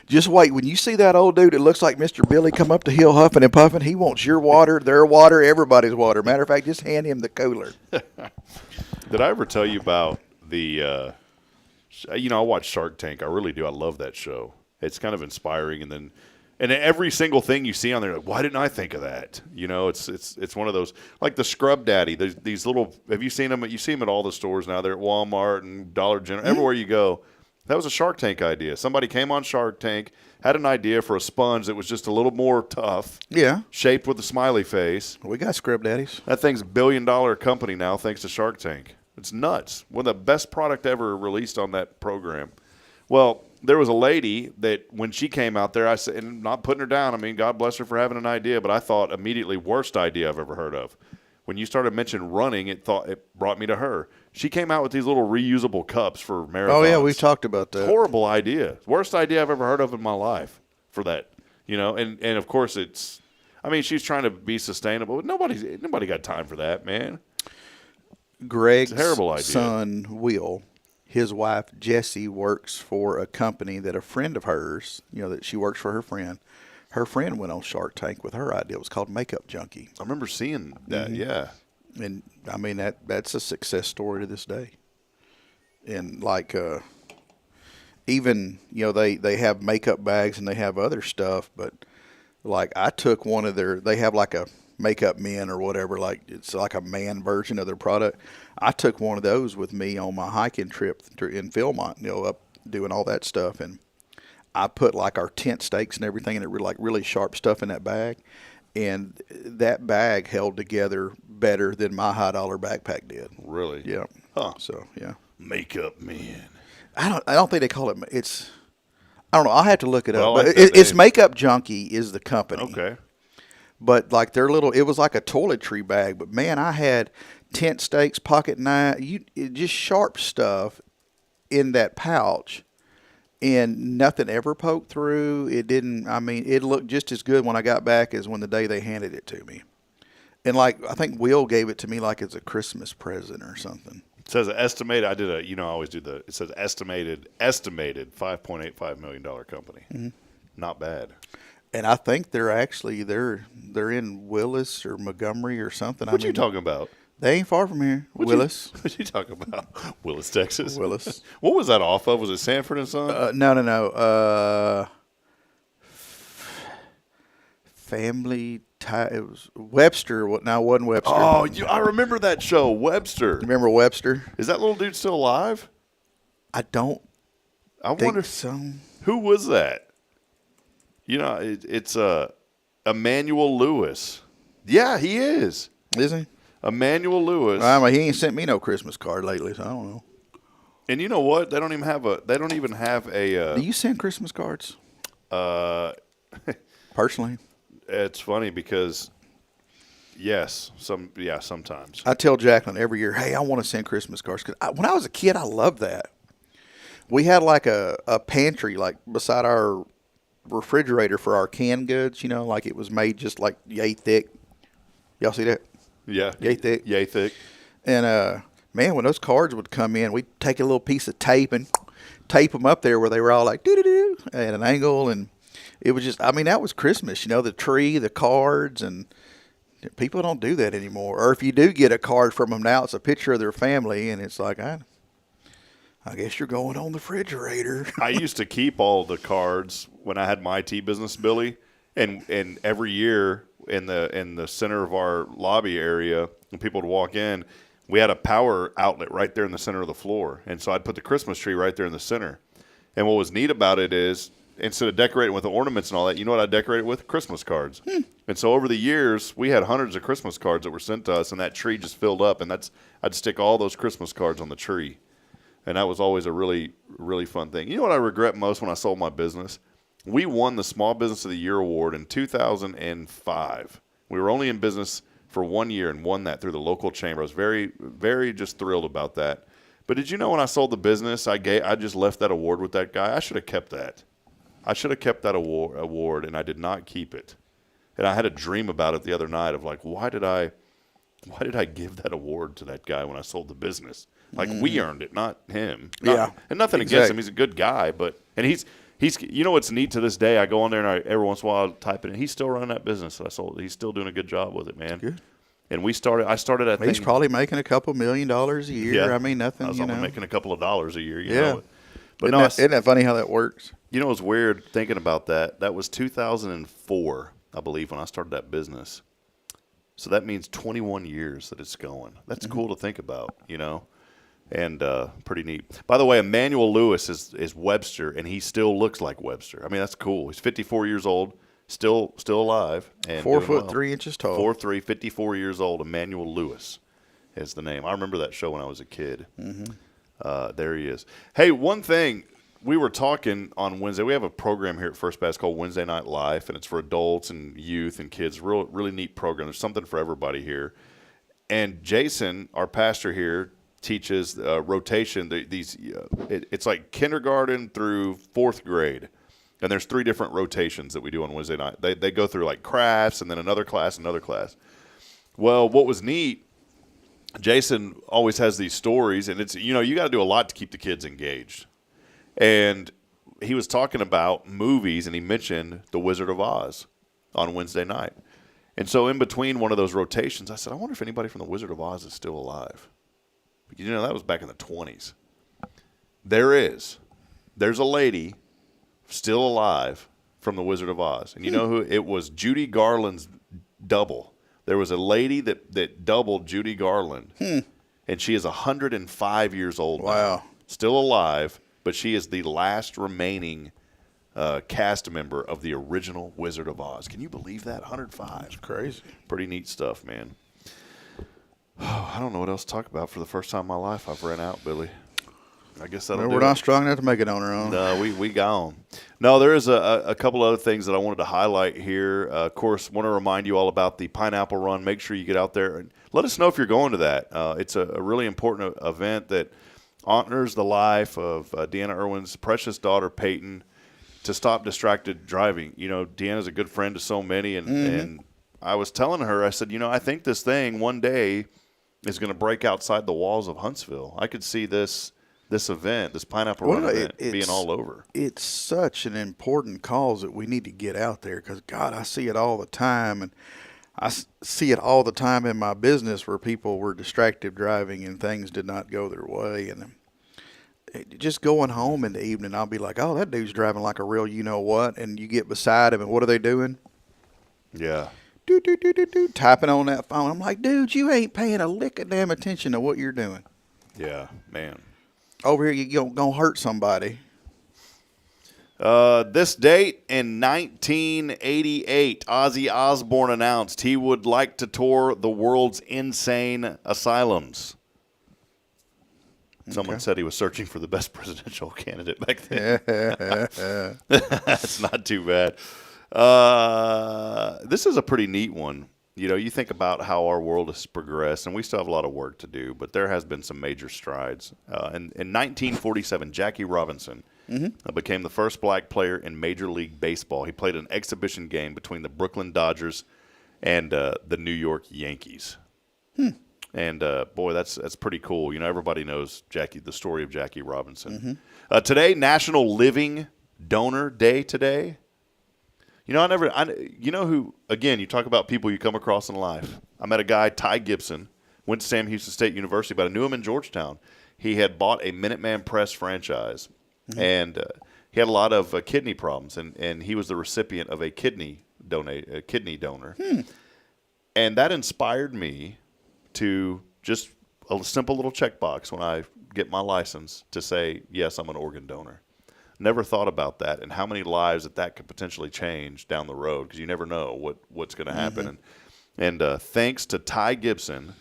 Just wait. When you see that old dude that looks like Mr. Billy come up the hill huffing and puffing, he wants your water, their water, everybody's water. Matter of fact, just hand him the cooler.
Did I ever tell you about the, I watch Shark Tank. I really do. I love that show. It's kind of inspiring. And every single thing you see on there, like, why didn't I think of that? You know, it's one of those, like the Scrub Daddy. There's these little, have you seen them? You see them at all the stores now. They're at Walmart and Dollar General, everywhere you go. That was a Shark Tank idea. Somebody came on Shark Tank, had an idea for a sponge that was just a little more tough.
Yeah.
Shaped with a smiley face.
We got Scrub Daddies.
That thing's $1 billion company now thanks to Shark Tank. It's nuts. One of the best product ever released on that program. Well, there was a lady that when she came out there, I said, and not putting her down, I mean, God bless her for having an idea, but I thought immediately worst idea I've ever heard of. When you started mentioning running, it brought me to her. She came out with these little reusable cups for marathons.
Oh, yeah, we've talked about that.
Horrible idea. Worst idea I've ever heard of in my life for that. You know, and of course she's trying to be sustainable, but nobody got time for that, man.
Greg's
terrible idea.
son, Will, his wife, Jessie, works for a company that a friend of hers, that she works for her friend. Her friend went on Shark Tank with her idea. It was called Makeup Junkie.
I remember seeing that, yeah.
And, I mean, that's a success story to this day. And, like, even, they have makeup bags and they have other stuff. But, like, I took one of they have like a Makeup Men or whatever. Like it's like a man version of their product. I took one of those with me on my hiking trip in Philmont, up doing all that stuff, and I put like our tent stakes and everything, and it like really sharp stuff in that bag, and that bag held together better than my $100 backpack did.
Really?
Yeah.
Huh.
So yeah.
Makeup Men.
I don't think they call it. It's. I don't know. I'll have to look it up.
Like
but it's Makeup Junkie is the company.
Okay.
But like their little, it was like a toiletry bag. But man, I had tent stakes, pocket knife, just sharp stuff in that pouch, and nothing ever poked through. It didn't. I mean, it looked just as good when I got back as when the day they handed it to me. And like I think Will gave it to me like it's a Christmas present or something.
It says estimated. I did I always do it says estimated $5.85 million company.
Mm-hmm.
Not bad.
And I think they're in Willis or Montgomery or something.
What you talking about?
They ain't far from here. Willis.
What you talking about? Willis, Texas.
Willis.
What was that off of? Was it Sanford and Son?
No. Family Tie. It was Webster. No, it wasn't Webster.
Oh, I remember that show, Webster.
Remember Webster?
Is that little dude still alive?
I don't.
I wonder
so.
Who was that? It's Emmanuel Lewis. Yeah, he is.
Is he?
Emmanuel Lewis.
He ain't sent me no Christmas card lately, so I don't know.
And you know what? They don't even have a.
Do you send Christmas cards? Personally.
It's funny because, yes, sometimes.
I tell Jacqueline every year, hey, I want to send Christmas cards. Cause when I was a kid, I loved that. We had like a pantry like beside our refrigerator for our canned goods, like it was made just like yay thick. Y'all see that?
Yeah.
Yay thick.
Yay thick.
And, man, when those cards would come in, we'd take a little piece of tape and tape them up there where they were all like doo-doo-doo at an angle, and it was just, that was Christmas, the tree, the cards, and people don't do that anymore. Or if you do get a card from them now, it's a picture of their family, and it's like, I guess you're going on the refrigerator.
I used to keep all the cards when I had my IT business, Billy, and every year in the center of our lobby area, when people would walk in, we had a power outlet right there in the center of the floor, and so I'd put the Christmas tree right there in the center. And what was neat about it is, instead of decorating with the ornaments and all that, you know what I decorated with? Christmas cards. And so over the years, we had hundreds of Christmas cards that were sent to us, and that tree just filled up. And I'd stick all those Christmas cards on the tree. And that was always a really, really fun thing. You know what I regret most when I sold my business? We won the Small Business of the Year award in 2005. We were only in business for 1 year and won that through the local chamber. I was very, very just thrilled about that. But did you know when I sold the business, I just left that award with that guy? I should have kept that. I should have kept that award, and I did not keep it. And I had a dream about it the other night of like, why did I give that award to that guy when I sold the business? Like we earned it, not him.
Yeah.
And nothing against him. He's a good guy, and he's what's neat to this day, I go on there and every once in a while I type it in. He's still running that business that I sold. He's still doing a good job with it, man. Good. And I started at
He's probably making a couple $1 million a year.
Yeah.
Nothing.
I was only making a couple of dollars a year,
yeah.
But
isn't that funny how that works?
You know, it's weird thinking about that. That was 2004, I believe, when I started that business. So that means 21 years that it's going. That's cool to think about, and pretty neat. By the way, Emmanuel Lewis is Webster, and he still looks like Webster. That's cool. He's 54 years old, still alive. And
4 foot 3 inches tall.
4'3", 54 years old. Emmanuel Lewis is the name. I remember that show when I was a kid. There he is. Hey, one thing. We were talking on Wednesday. We have a program here at First Baptist called Wednesday Night Life, and it's for adults and youth and kids. Really neat program. There's something for everybody here. And Jason, our pastor here, teaches rotation. It's like kindergarten through 4th grade. And there's 3 different rotations that we do on Wednesday night. They go through like crafts and then another class. Well, what was neat, Jason always has these stories, and it's, you got to do a lot to keep the kids engaged. And he was talking about movies, and he mentioned The Wizard of Oz on Wednesday night. And so in between one of those rotations, I said, I wonder if anybody from The Wizard of Oz is still alive. That was back in the 20s. There's a lady still alive from The Wizard of Oz. And you know who? It was Judy Garland's double. There was a lady that doubled Judy Garland, and she is 105 years old.
Wow.
Now, still alive, but she is the last remaining cast member of the original Wizard of Oz. Can you believe that? 105.
That's crazy.
Pretty neat stuff, man. Oh, I don't know what else to talk about. For the first time in my life, I've ran out, Billy. I guess that'll do
We're
it.
not strong enough to make it on our own.
No, we gone. No, there is a couple other things that I wanted to highlight here. Of course, want to remind you all about the Pineapple Run. Make sure you get out there and let us know if you're going to that. It's a really important event that honors the life of Deanna Irwin's precious daughter, Peyton, to stop distracted driving. You know, Deanna's a good friend to so many, and I was telling her, I said, I think this thing one day is going to break outside the walls of Huntsville. I could see this event, this Pineapple Run event, being all over.
It's such an important cause that we need to get out there because, God, I see it all the time. And I see it all the time in my business where people were distracted driving and things did not go their way. And just going home in the evening, I'll be like, oh, that dude's driving like a real you-know-what. And you get beside him, and what are they doing?
Yeah.
Typing on that phone. I'm like, dude, you ain't paying a lick of damn attention to what you're doing.
Yeah, man.
Over here, you're going to hurt somebody.
This date in 1988, Ozzy Osbourne announced he would like to tour the world's insane asylums. Someone said he was searching for the best presidential candidate back then. That's not too bad. This is a pretty neat one. You think about how our world has progressed, and we still have a lot of work to do, but there has been some major strides. In 1947, Jackie Robinson became the first black player in Major League Baseball. He played an exhibition game between the Brooklyn Dodgers and the New York Yankees. And, boy, that's pretty cool. Everybody knows the story of Jackie Robinson. Today, National Living Donor Day today. You know who, again, you talk about people you come across in life. I met a guy, Ty Gibson, went to Sam Houston State University, but I knew him in Georgetown. He had bought a Minuteman Press franchise, and he had a lot of kidney problems, and he was the recipient of a kidney donor. And that inspired me to just a simple little checkbox when I get my license to say, yes, I'm an organ donor. Never thought about that and how many lives that could potentially change down the road because you never know what's going to happen. And thanks to Ty Gibson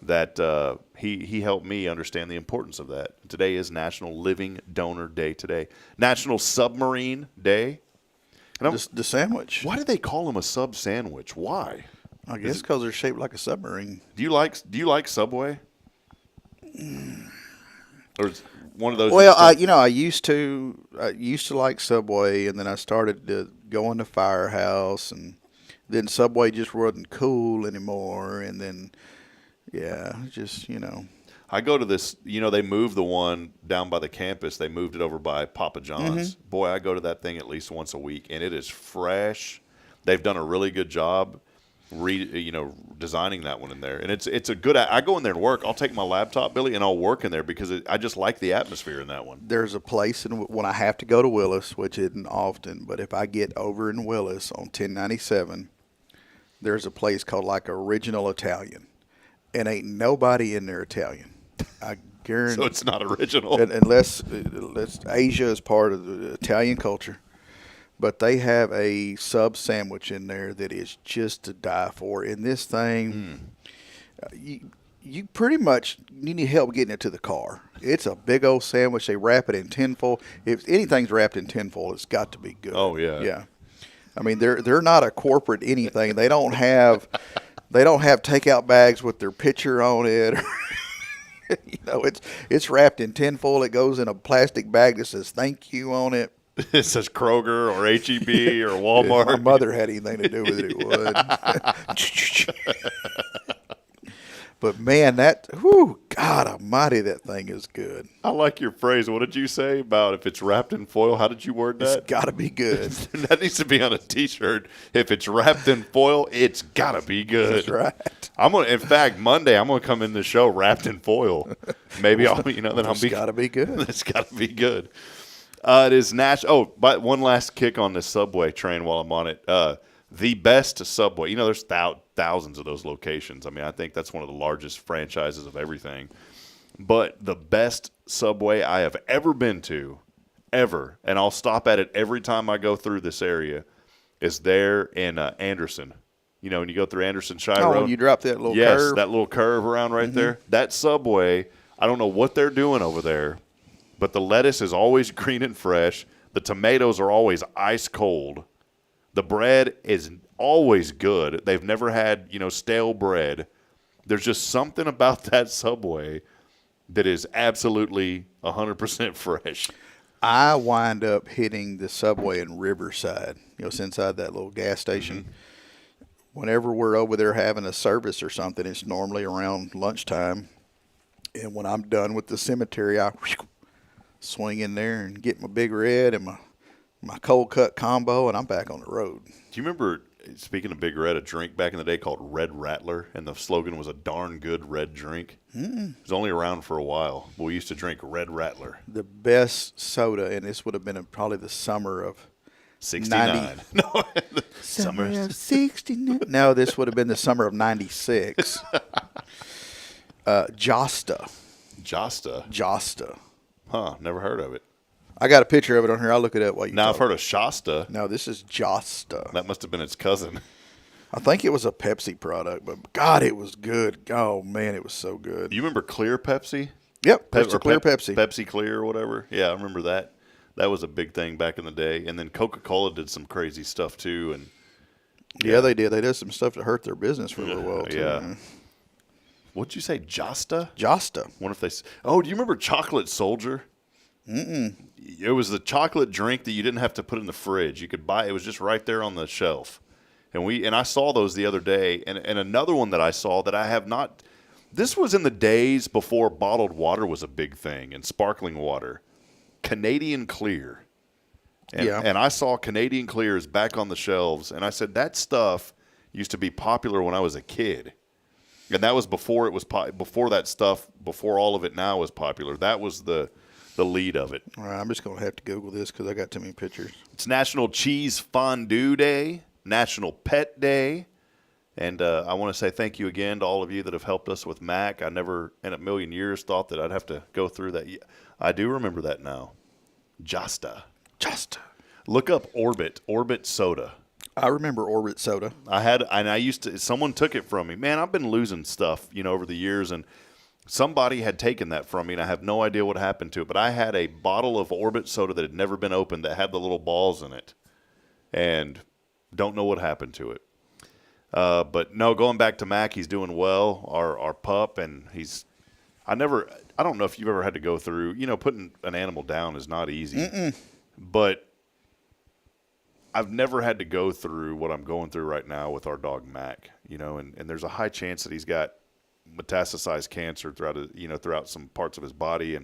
that he helped me understand the importance of that. Today is National Living Donor Day today. National Submarine Day. And
The sandwich.
Why do they call them a sub sandwich? Why?
I guess because they're shaped like a submarine.
Do you like Subway? Or is one of those?
Well, I used to like Subway, and then I started going to Firehouse, and then Subway just wasn't cool anymore, and then
I go to this. They moved the one down by the campus. They moved it over by Papa John's. Boy, I go to that thing at least once a week, and it is fresh. They've done a really good job. Designing that one in there, and it's a good. I go in there and work. I'll take my laptop, Billy, and I'll work in there because I just like the atmosphere in that one.
There's a place when I have to go to Willis, which isn't often, but if I get over in Willis on 1097, there's a place called like Original Italian, and ain't nobody in there Italian. I guarantee.
So it's not original,
unless Asia is part of the Italian culture. But they have a sub sandwich in there that is just to die for. In this thing, you pretty much need help getting it to the car. It's a big old sandwich. They wrap it in tinfoil. If anything's wrapped in tinfoil, it's got to be good.
Oh yeah,
yeah. I mean, they're not a corporate anything. They don't have takeout bags with their picture on it. It's wrapped in tinfoil. It goes in a plastic bag that says "Thank you" on it.
It says Kroger or HEB or Walmart.
If my mother had anything to do with it, it would. But man, God almighty, that thing is good.
I like your phrase. What did you say about if it's wrapped in foil? How did you word that?
It's got to be good.
That needs to be on a T-shirt. If it's wrapped in foil, it's got to be good.
That's right.
In fact, Monday I'm gonna come in the show wrapped in foil. Maybe I'll, then I'll be.
It's got to be good.
It's got to be good. It is national. Oh, but one last kick on this Subway train while I'm on it. The best Subway. There's thousands of those locations. I mean, I think that's one of the largest franchises of everything. But the best Subway I have ever been to, ever, and I'll stop at it every time I go through this area, is there in Anderson. You know, when you go through Anderson Shire Road.
Oh, you drop that little curve.
Yes, that little curve around right there. That Subway, I don't know what they're doing over there, but the lettuce is always green and fresh. The tomatoes are always ice cold. The bread is always good. They've never had, stale bread. There's just something about that Subway that is absolutely 100% fresh.
I wind up hitting the Subway in Riverside, it's inside that little gas station. Whenever we're over there having a service or something, it's normally around lunchtime. And when I'm done with the cemetery, I swing in there and get my Big Red and my cold cut combo, and I'm back on the road.
Do you remember, speaking of Big Red, a drink back in the day called Red Rattler, and the slogan was a darn good red drink? It was only around for a while, but we used to drink Red Rattler.
The best soda, and this would have been in probably the summer of
69. No,
summer of 69. No, this would have been the summer of 96. Josta.
Josta. Huh, never heard of it.
I got a picture of it on here. I'll look it up while you
Now,
talk.
I've heard of Shasta.
No, this is Josta.
That must have been its cousin.
I think it was a Pepsi product, but God, it was good. Oh, man, it was so good.
You remember Clear Pepsi?
Yep, Clear Pepsi.
Pepsi Clear or whatever. Yeah, I remember that. That was a big thing back in the day. And then Coca-Cola did some crazy stuff, too. And
yeah, they did. They did some stuff to hurt their business for a little while, too.
Yeah. What'd you say, Josta?
Josta.
What if they? Oh, do you remember Chocolate Soldier? It was the chocolate drink that you didn't have to put in the fridge. You could buy. It was just right there on the shelf. And I saw those the other day. And another one that I saw that I have not. This was in the days before bottled water was a big thing and sparkling water. Canadian Clear. And I saw Canadian Clear is back on the shelves. And I said, that stuff used to be popular when I was a kid. And that was before it was before that stuff, before all of it now was popular. That was the lead of it.
All right, I'm just going to have to Google this because I got too many pictures.
It's National Cheese Fondue Day, National Pet Day. And I want to say thank you again to all of you that have helped us with Mac. I never in a million years thought that I'd have to go through that. I do remember that now. Josta. Look up Orbit soda.
I remember Orbit soda.
Someone took it from me. Man, I've been losing stuff, over the years, and somebody had taken that from me, and I have no idea what happened to it. But I had a bottle of Orbit soda that had never been opened that had the little balls in it, and don't know what happened to it. But no, going back to Mac, he's doing well, our pup, and I don't know if you've ever had to go through, putting an animal down is not easy. But I've never had to go through what I'm going through right now with our dog Mac, and there's a high chance that he's got metastasized cancer throughout some parts of his body.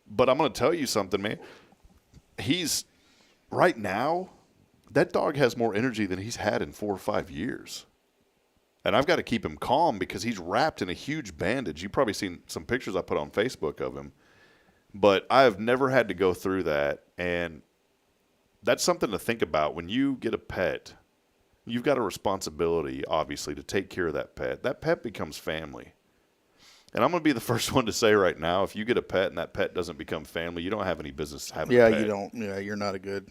But I'm going to tell you something, man. Right now, that dog has more energy than he's had in 4 or 5 years. And I've got to keep him calm because he's wrapped in a huge bandage. You've probably seen some pictures I put on Facebook of him. But I have never had to go through that, and that's something to think about. When you get a pet, you've got a responsibility, obviously, to take care of that pet. That pet becomes family. And I'm going to be the first one to say right now, if you get a pet and that pet doesn't become family, you don't have any business having a pet.
Yeah, you don't. Yeah, you're not a good.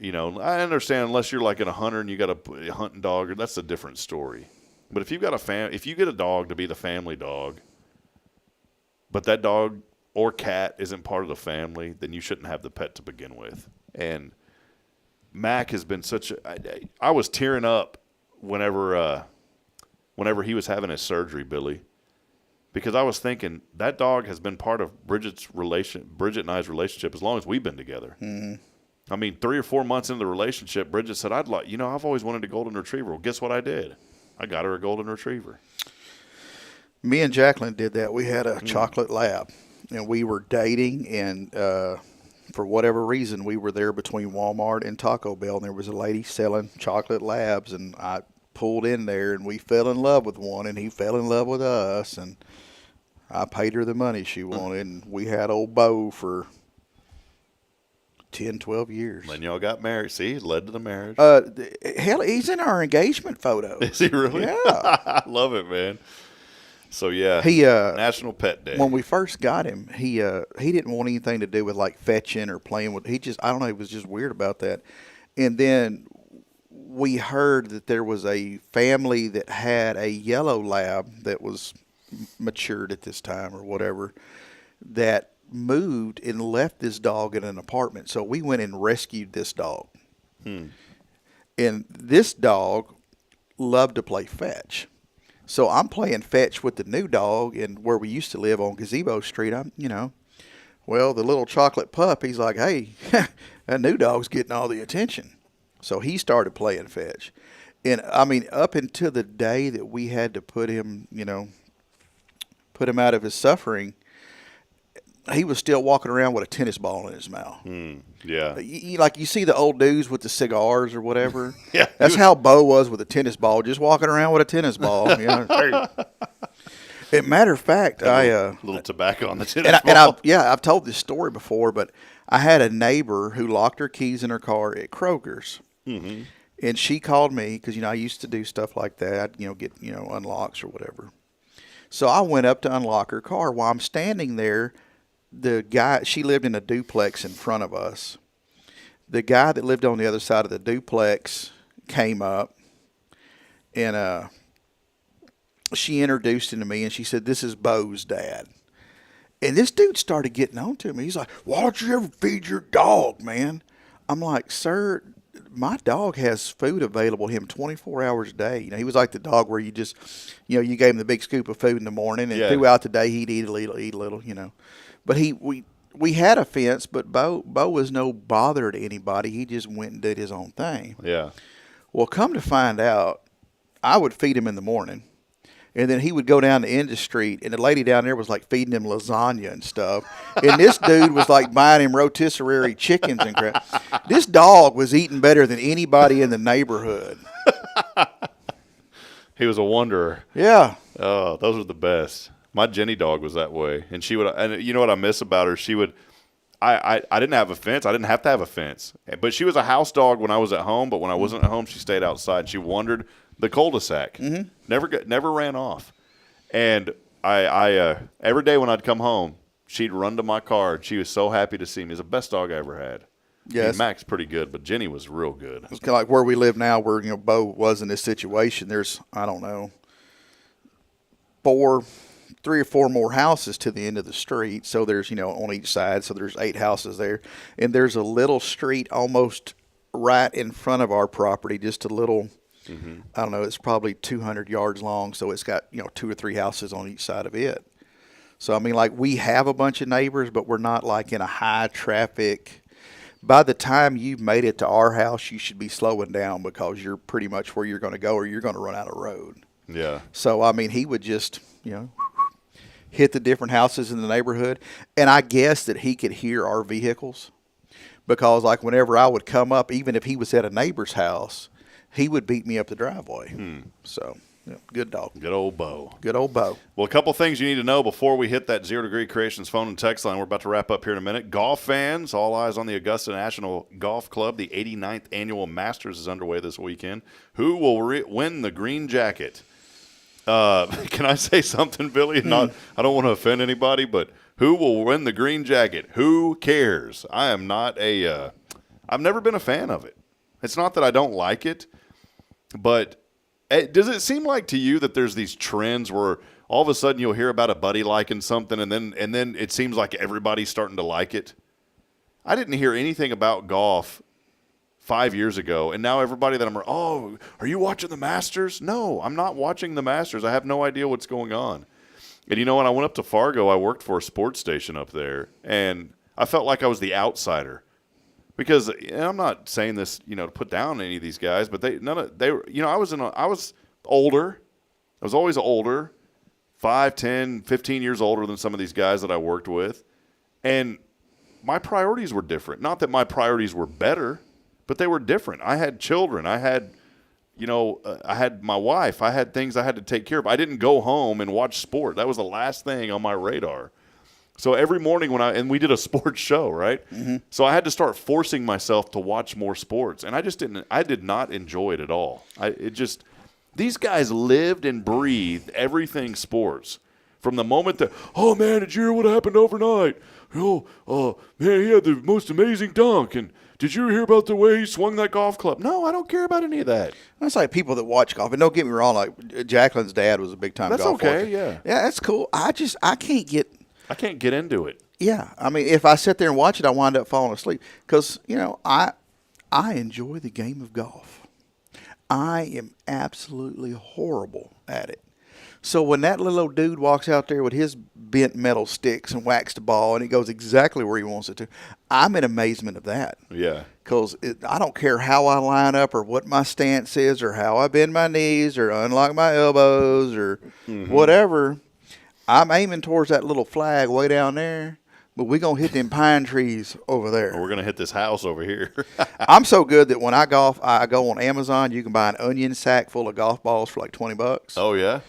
I understand unless you're like a hunter and you got a hunting dog, that's a different story. But if you've got if you get a dog to be the family dog, but that dog or cat isn't part of the family, then you shouldn't have the pet to begin with. And Mac has been I was tearing up whenever he was having his surgery, Billy, because I was thinking that dog has been part of Bridget and I's relationship as long as we've been together. Mm-hmm. I mean, 3 or 4 months into the relationship, Bridget said, I've always wanted a golden retriever. Well, guess what I did? I got her a golden retriever.
Me and Jacqueline did that. We had a chocolate lab, and we were dating, and for whatever reason, we were there between Walmart and Taco Bell, and there was a lady selling chocolate labs, and I pulled in there, and we fell in love with one, and he fell in love with us, and I paid her the money she wanted, and we had old Bo for 10, 12 years.
Then y'all got married. See, it led to the marriage.
Hell, he's in our engagement photo.
Is he really?
Yeah.
I love it, man. So, yeah,
he
National Pet Day.
When we first got him, he didn't want anything to do with like fetching or playing with. He just, I don't know, he was just weird about that. And then we heard that there was a family that had a yellow lab that was matured at this time or whatever, that moved and left this dog in an apartment. So we went and rescued this dog. And this dog loved to play fetch. So I'm playing fetch with the new dog, and where we used to live on Gazebo Street, well, the little chocolate pup, he's like, hey, that new dog's getting all the attention. So he started playing fetch. And, I mean, up until the day that we had to put him out of his suffering, he was still walking around with a tennis ball in his mouth.
Yeah.
Like you see the old dudes with the cigars or whatever.
Yeah.
That's how Bo was with a tennis ball, just walking around with a tennis ball. As a matter of fact,
a little tobacco on the tennis ball.
I've told this story before, but I had a neighbor who locked her keys in her car at Kroger's.
Mm-hmm.
And she called me because, I used to do stuff like that. I'd, get, unlocks or whatever. So I went up to unlock her car. While I'm standing there, the guy, she lived in a duplex in front of us. The guy that lived on the other side of the duplex came up, and she introduced him to me, and she said, this is Bo's dad. And this dude started getting on to me. He's like, why don't you ever feed your dog, man? I'm like, sir, my dog has food available to him 24 hours a day. He was like the dog where you just, you gave him the big scoop of food in the morning, and throughout the day he'd eat a little, But we had a fence, but Bo was no bother to anybody. He just went and did his own thing.
Yeah.
Well, come to find out, I would feed him in the morning, and then he would go down the end of the street, and the lady down there was like feeding him lasagna and stuff. And this dude was like buying him rotisserie chickens and crap. This dog was eating better than anybody in the neighborhood.
He was a wanderer.
Yeah.
Oh, those were the best. My Jenny dog was that way, and she would. And you know what I miss about her? She would. I didn't have a fence. I didn't have to have a fence, but she was a house dog when I was at home. But when I wasn't at home, she stayed outside. She wandered the cul-de-sac.
Mm-hmm.
Never ran off. And I every day when I'd come home, she'd run to my car. And she was so happy to see me. It was the best dog I ever had.
Yes.
I mean, Mac's pretty good, but Jenny was real good.
It's kind of like where we live now, where Bo was in this situation. There's, I don't know, 3 or 4 more houses to the end of the street. So there's, on each side. So there's 8 houses there. And there's a little street almost right in front of our property, just a little, I don't know, it's probably 200 yards long. So it's got, 2 or 3 houses on each side of it. So, I mean, like, we have a bunch of neighbors, but we're not like in a high traffic. By the time you've made it to our house, you should be slowing down because you're pretty much where you're going to go or you're going to run out of road.
Yeah.
So, I mean, he would just, hit the different houses in the neighborhood. And I guess that he could hear our vehicles because, like, whenever I would come up, even if he was at a neighbor's house, he would beat me up the driveway. So, good dog.
Good old Bo.
Good old Bo.
Well, a couple things you need to know before we hit that 0 Degree Creations phone and text line. We're about to wrap up here in a minute. Golf fans, all eyes on the Augusta National Golf Club. The 89th Annual Masters is underway this weekend. Who will win the green jacket? Can I say something, Billy? I don't want to offend anybody, but who will win the green jacket? Who cares? I've never been a fan of it. It's not that I don't like it, but does it seem like to you that there's these trends where all of a sudden you'll hear about a buddy liking something and then it seems like everybody's starting to like it? I didn't hear anything about golf 5 years ago, and now everybody that are you watching the Masters? No, I'm not watching the Masters. I have no idea what's going on. And when I went up to Fargo, I worked for a sports station up there, and I felt like I was the outsider. Because I'm not saying this, to put down any of these guys, but I was older. I was always older, 5, 10, 15 years older than some of these guys that I worked with. And my priorities were different. Not that my priorities were better, but they were different. I had children. I had, I had my wife. I had things I had to take care of. I didn't go home and watch sport. That was the last thing on my radar. So every morning and we did a sports show, right?
Mm-hmm.
So I had to start forcing myself to watch more sports, and I did not enjoy it at all. These guys lived and breathed everything sports. From the moment that, oh man, did you hear what happened overnight? Man, he had the most amazing dunk, and did you hear about the way he swung that golf club? No, I don't care about any of that.
That's like people that watch golf. And don't get me wrong, like Jacqueline's dad was a big time golfer.
That's okay, yeah.
Yeah, that's cool. I can't get
into it.
Yeah, I mean, if I sit there and watch it, I wind up falling asleep because I enjoy the game of golf. I am absolutely horrible at it. So when that little old dude walks out there with his bent metal sticks and whacks the ball and it goes exactly where he wants it to, I'm in amazement of that.
Yeah.
Because I don't care how I line up or what my stance is or how I bend my knees or unlock my elbows or whatever. I'm aiming towards that little flag way down there, but we're going to hit them pine trees over there.
Or we're going to hit this house over here.
I'm so good that when I golf, I go on Amazon. You can buy an onion sack full of golf balls for like $20.
Oh, yeah?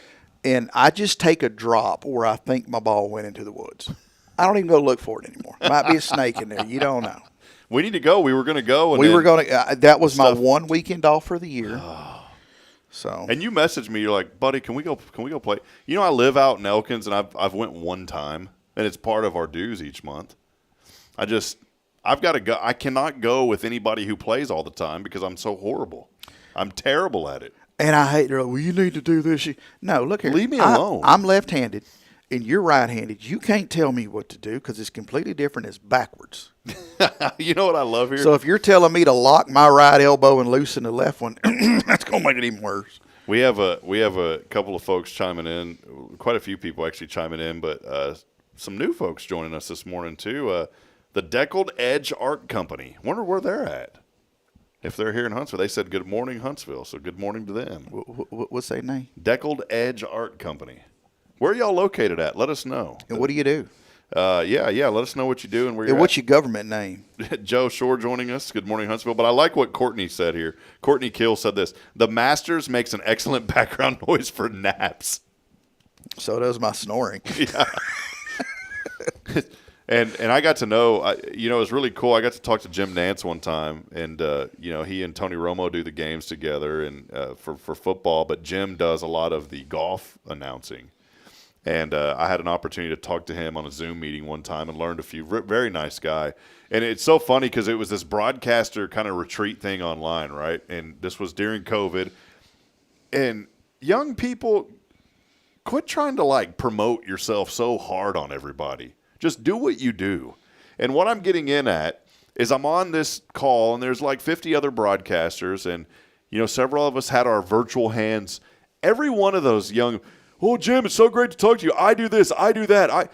And I just take a drop where I think my ball went into the woods. I don't even go look for it anymore. Might be a snake in there. You don't know.
We need to go. We were going to go.
That was my one weekend off for the year. So.
And you messaged me. You're like, buddy, can we go play? You know, I live out in Elkins, and I've went one time, and it's part of our dues each month. I've got to go. I cannot go with anybody who plays all the time because I'm so horrible. I'm terrible at it.
And I hate, they're like, well, you need to do this. No, look here.
Leave me alone.
I'm left-handed, and you're right-handed. You can't tell me what to do because it's completely different. It's backwards.
You know what I love here?
So if you're telling me to lock my right elbow and loosen the left one, that's going to make it even worse.
We have a couple of folks chiming in, quite a few people actually chiming in, but some new folks joining us this morning too. The Deckled Edge Art Company. Wonder where they're at. If they're here in Huntsville, they said good morning, Huntsville. So good morning to them.
What's their name?
Deckled Edge Art Company. Where are y'all located at? Let us know.
And what do you do?
Yeah. Let us know what you do and where you're
what's your government name?
Joe Shore joining us. Good morning, Huntsville. But I like what Courtney said here. Courtney Kill said this. The Masters makes an excellent background noise for naps.
So does my snoring.
Yeah. And I got to know, it was really cool. I got to talk to Jim Nance one time, and he and Tony Romo do the games together and for football. But Jim does a lot of the golf announcing, and I had an opportunity to talk to him on a Zoom meeting one time and learned a few. Very nice guy, and it's so funny because it was this broadcaster kind of retreat thing online, right? And this was during COVID, and young people, quit trying to promote yourself so hard on everybody. Just do what you do. And what I'm getting in at is I'm on this call, and there's 50 other broadcasters, and, several of us had our virtual hands. Every one of those young, oh, Jim, it's so great to talk to you. I do this. I do that.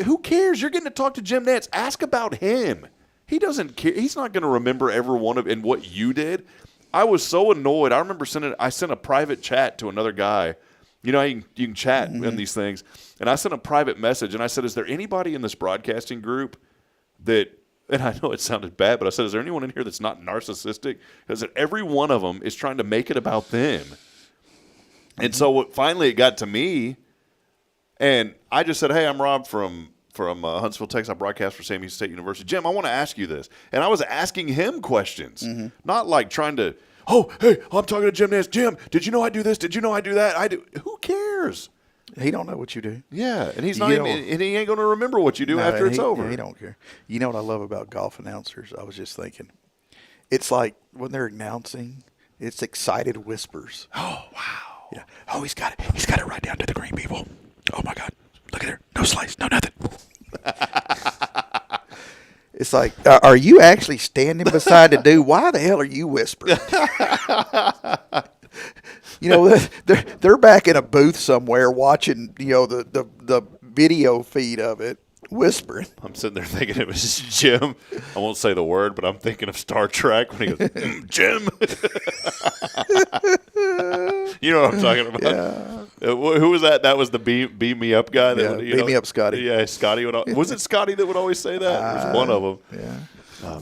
Who cares? You're getting to talk to Jim Nance. Ask about him. He doesn't care. He's not going to remember every one of and what you did. I was so annoyed. I remember I sent a private chat to another guy. You can chat in these things. And I sent a private message, and I said, is there anybody in this broadcasting group that, and I know it sounded bad, but I said, is there anyone in here that's not narcissistic? Because every one of them is trying to make it about them. And so finally it got to me, and I just said, hey, I'm Rob from Huntsville, Texas. I broadcast for Sam Houston State University. Jim, I want to ask you this. And I was asking him questions, not trying to, oh, hey, I'm talking to Jim Nance. Jim, did you know I do this? Did you know I do that? I do. Who cares?
He don't know what you do.
Yeah, and he's not even, and he ain't going to remember what you do after it's over.
Yeah, he don't care. You know what I love about golf announcers? I was just thinking, it's like when they're announcing, it's excited whispers.
Oh, wow.
Yeah. Oh, he's got it right down to the green, people. Oh my God, look at there. No slice, no nothing. It's like, are you actually standing beside the dude? Why the hell are you whispering? They're back in a booth somewhere watching, the video feed of it, whispering.
I'm sitting there thinking it was Jim. I won't say the word, but I'm thinking of Star Trek when he goes, Jim. You know what I'm talking about?
Yeah.
Who was that? That was the beam me up guy. That
beam me up, Scotty.
Yeah, Scotty. Was it Scotty that would always say that? It was one of them.
Yeah.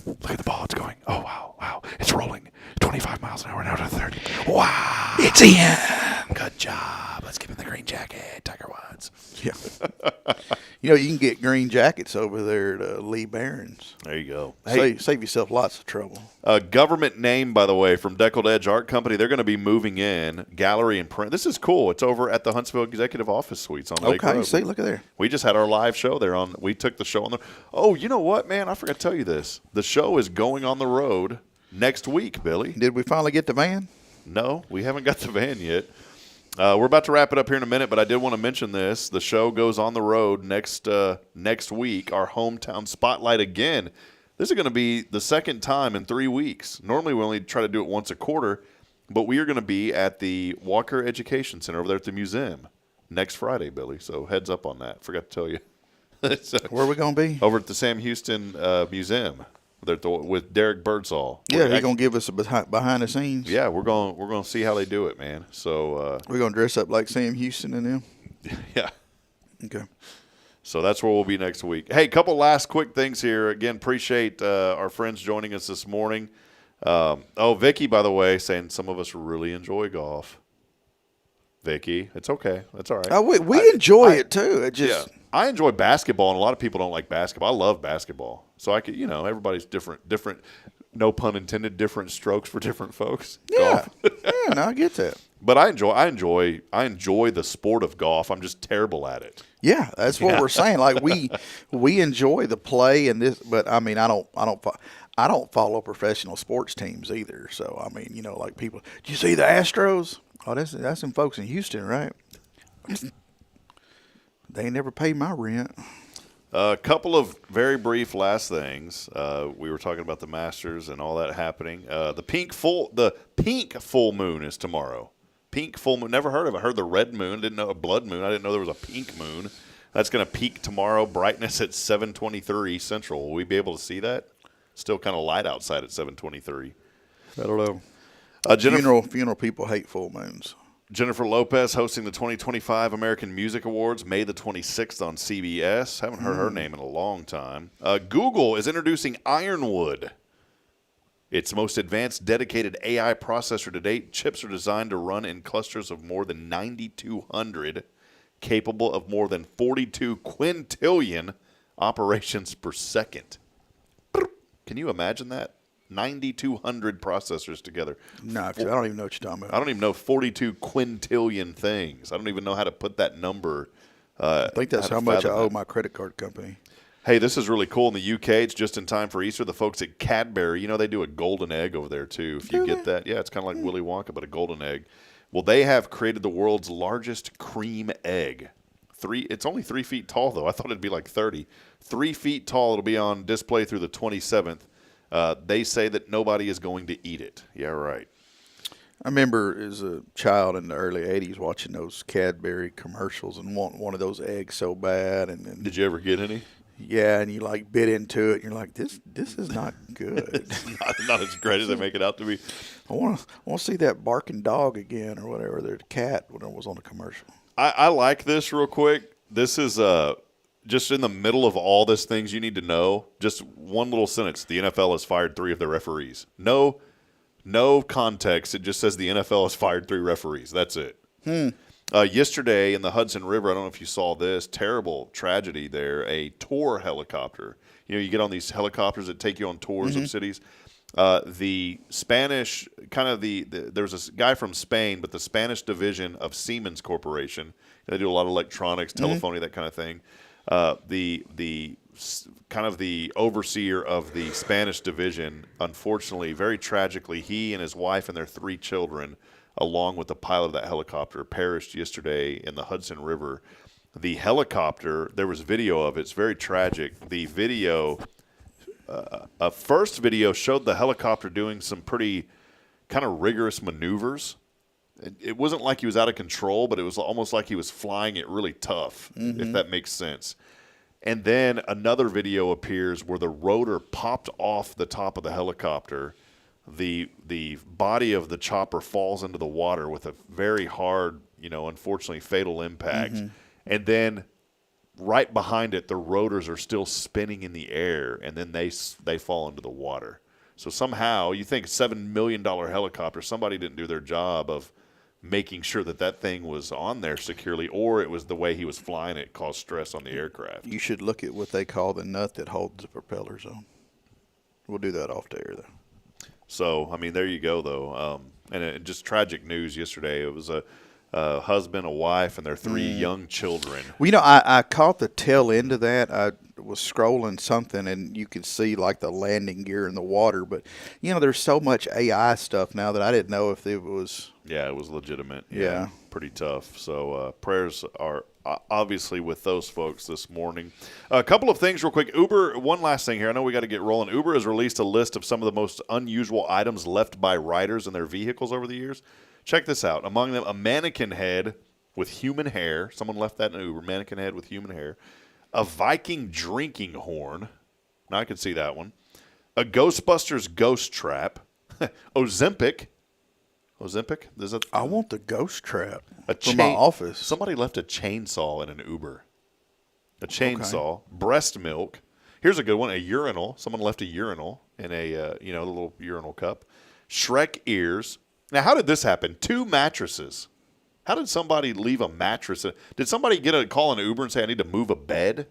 Look at the ball. It's going. Oh, wow. It's rolling.
25 miles an hour now to 30. Wow. It's in.
Good job. Let's give him the green jacket, Tiger Woods.
Yeah. You can get green jackets over there at Lee Barron's.
There you go. Hey,
Save yourself lots of trouble.
Government name, by the way, from Deckled Edge Art Company. They're going to be moving in gallery and print. This is cool. It's over at the Huntsville Executive Office Suites on Lake Road.
See, look at there.
We just had our live show there. We took the show on the. Oh, you know what, man? I forgot to tell you this. The show is going on the road next week, Billy.
Did we finally get the van?
No, we haven't got the van yet. We're about to wrap it up here in a minute, but I did want to mention this. The show goes on the road next week, our hometown spotlight again. This is going to be the second time in 3 weeks. Normally we only try to do it once a quarter, but we are going to be at the Walker Education Center over there at the museum next Friday, Billy. So heads up on that. Forgot to tell you.
Where are we going to be?
Over at the Sam Houston Museum. With Derek Birdsall.
Yeah, he's going to give us a behind the scenes.
Yeah, we're going to see how they do it, man. So
we're going to dress up like Sam Houston and them?
Yeah.
Okay.
So that's where we'll be next week. Hey, couple last quick things here. Again, appreciate our friends joining us this morning. Vicky, by the way, saying some of us really enjoy golf. Vicky, it's okay. That's all right.
We enjoy it, too. It just...
Yeah. I enjoy basketball, and a lot of people don't like basketball. I love basketball. So I could, everybody's different, no pun intended, different strokes for different folks.
Yeah. Yeah, no, I get that.
But I enjoy the sport of golf. I'm just terrible at it.
Yeah, that's what we're saying. Like we enjoy the play and this, but I mean, I don't follow professional sports teams either. So I mean, like people, do you see the Astros? Oh, that's some folks in Houston, right? They ain't never paid my rent.
A couple of very brief last things. We were talking about the Masters and all that happening. The pink full moon is tomorrow. Pink full moon. Never heard of it. I heard the red moon. Didn't know a blood moon. I didn't know there was a pink moon. That's going to peak tomorrow. Brightness at 7:23 Central. Will we be able to see that? Still kind of light outside at 7:23.
I don't know. Funeral people hate full moons.
Jennifer Lopez hosting the 2025 American Music Awards, May the 26th on CBS. Haven't heard her name in a long time. Google is introducing Ironwood. Its most advanced dedicated AI processor to date. Chips are designed to run in clusters of more than 9,200, capable of more than 42 quintillion operations per second. Can you imagine that? 9,200 processors together.
No, I don't even know what you're talking about.
I don't even know 42 quintillion things. I don't even know how to put that number.
I think that's how much I owe my credit card company.
Hey, this is really cool. In the UK, it's just in time for Easter. The folks at Cadbury, they do a golden egg over there, too, if you get that. Yeah, it's kind of like Willy Wonka, but a golden egg. Well, they have created the world's largest cream egg. It's only 3 feet tall, though. I thought it'd be like 30. 3 feet tall. It'll be on display through the 27th. They say that nobody is going to eat it. Yeah, right.
I remember as a child in the early 80s watching those Cadbury commercials and wanting one of those eggs so bad. And then,
did you ever get any?
Yeah, and you bit into it, and you're like, this is not good.
It's not as great as they make it out to be.
I want to see that barking dog again or whatever, the cat when it was on the commercial.
I like this real quick. This is just in the middle of all these things you need to know. Just one little sentence. The NFL has fired 3 of their referees. No context. It just says the NFL has fired 3 referees. That's it. Yesterday in the Hudson River, I don't know if you saw this, terrible tragedy there, a tour helicopter. You get on these helicopters that take you on tours of cities. The Spanish, there's a guy from Spain, but the Spanish division of Siemens Corporation, they do a lot of electronics, telephony, that kind of thing. The overseer of the Spanish division, unfortunately, very tragically, he and his wife and their 3 children, along with the pilot of that helicopter, perished yesterday in the Hudson River. The helicopter, there was video of it. It's very tragic. The video, a first video showed the helicopter doing some pretty kind of rigorous maneuvers. It wasn't like he was out of control, but it was almost like he was flying it really tough, if that makes sense. And then another video appears where the rotor popped off the top of the helicopter. The body of the chopper falls into the water with a very hard, unfortunately fatal impact. And then right behind it, the rotors are still spinning in the air, and then they fall into the water. So somehow you think $7 million helicopter, somebody didn't do their job of making sure that thing was on there securely, or it was the way he was flying it caused stress on the aircraft.
You should look at what they call the nut that holds the propellers on. We'll do that off the air, though.
So, I mean, there you go, though. Just tragic news yesterday. It was a husband, a wife, and their 3 young children.
Well, I caught the tail end of that. I was scrolling something, and you could see, like, the landing gear in the water. But, there's so much AI stuff now that I didn't know if it was...
Yeah, it was legitimate.
Yeah.
Pretty tough. So prayers are obviously with those folks this morning. A couple of things real quick. Uber, one last thing here. I know we got to get rolling. Uber has released a list of some of the most unusual items left by riders in their vehicles over the years. Check this out. Among them, a mannequin head with human hair. Someone left that in Uber. Mannequin head with human hair. A Viking drinking horn. Now I can see that one. A Ghostbusters ghost trap. Ozempic. Is that?
I want the ghost trap
from
my office.
Somebody left a chainsaw in an Uber. A chainsaw. Okay. Breast milk. Here's a good one. A urinal. Someone left a urinal in a little urinal cup. Shrek ears. Now, how did this happen? 2 mattresses. How did somebody leave a mattress? Did somebody get a call an Uber and say, I need to move a bed?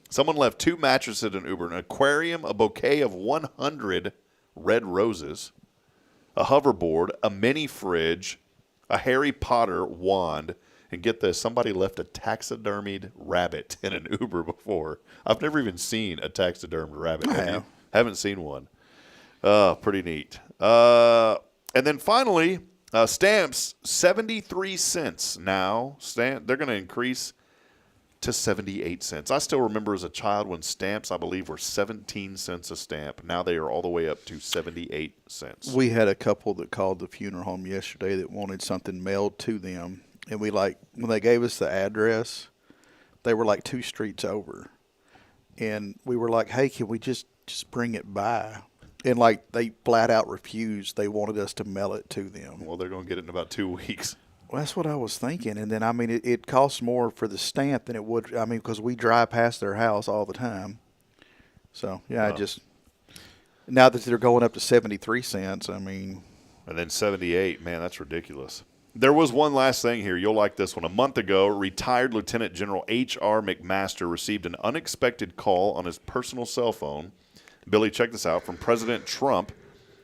Someone left 2 mattresses in an Uber, an aquarium, a bouquet of 100 red roses, a hoverboard, a mini fridge, a Harry Potter wand, and get this, somebody left a taxidermied rabbit in an Uber before. I've never even seen a taxidermed rabbit. Haven't seen one. Pretty neat. And then finally, stamps, 73 cents now. They're going to increase to 78 cents. I still remember as a child when stamps, I believe, were 17 cents a stamp. Now they are all the way up to 78 cents.
We had a couple that called the funeral home yesterday that wanted something mailed to them. And when they gave us the address, they were like 2 streets over. And we were like, hey, can we just bring it by? And they flat out refused. They wanted us to mail it to them.
Well, they're going to get it in about 2 weeks.
Well, that's what I was thinking. And then, it costs more for the stamp than it would, because we drive past their house all the time. So, yeah, now that they're going up to 73 cents, And
then 78, man, that's ridiculous. There was one last thing here. You'll like this one. A month ago, retired Lieutenant General H.R. McMaster received an unexpected call on his personal cell phone. Billy, check this out. From President Trump,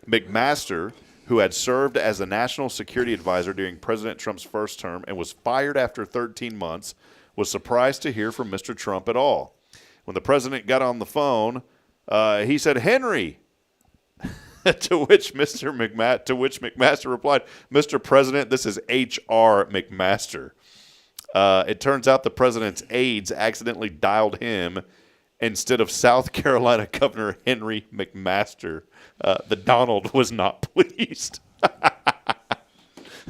McMaster, who had served as the national security advisor during President Trump's first term and was fired after 13 months, was surprised to hear from Mr. Trump at all. When the president got on the phone, he said, Henry, to which McMaster replied, Mr. President, this is H.R. McMaster. It turns out the president's aides accidentally dialed him instead of South Carolina Governor Henry McMaster. The Donald was not pleased.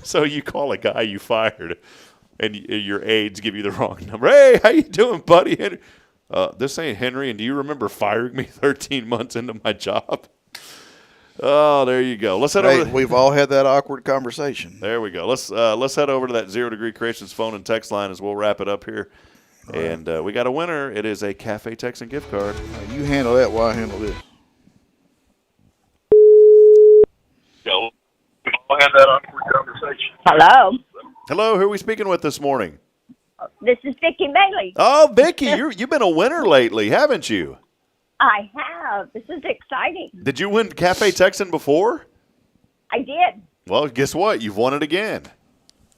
So you call a guy you fired, and your aides give you the wrong number. Hey, how you doing, buddy? Henry? This ain't Henry, and do you remember firing me 13 months into my job? Oh, there you go. Let's head over.
We've all had that awkward conversation.
There we go. Let's head over to that 0 Degree Creations phone and text line as we'll wrap it up here. All and we got a winner. It is a Cafe Texan gift card.
You handle that while I handle this.
We'll have that awkward conversation.
Hello.
Hello. Who are we speaking with this morning?
This is Vicki Bailey.
Oh, Vicki, you've been a winner lately, haven't you?
I have. This is exciting.
Did you win Cafe Texan before?
I did.
Well, guess what? You've won it again.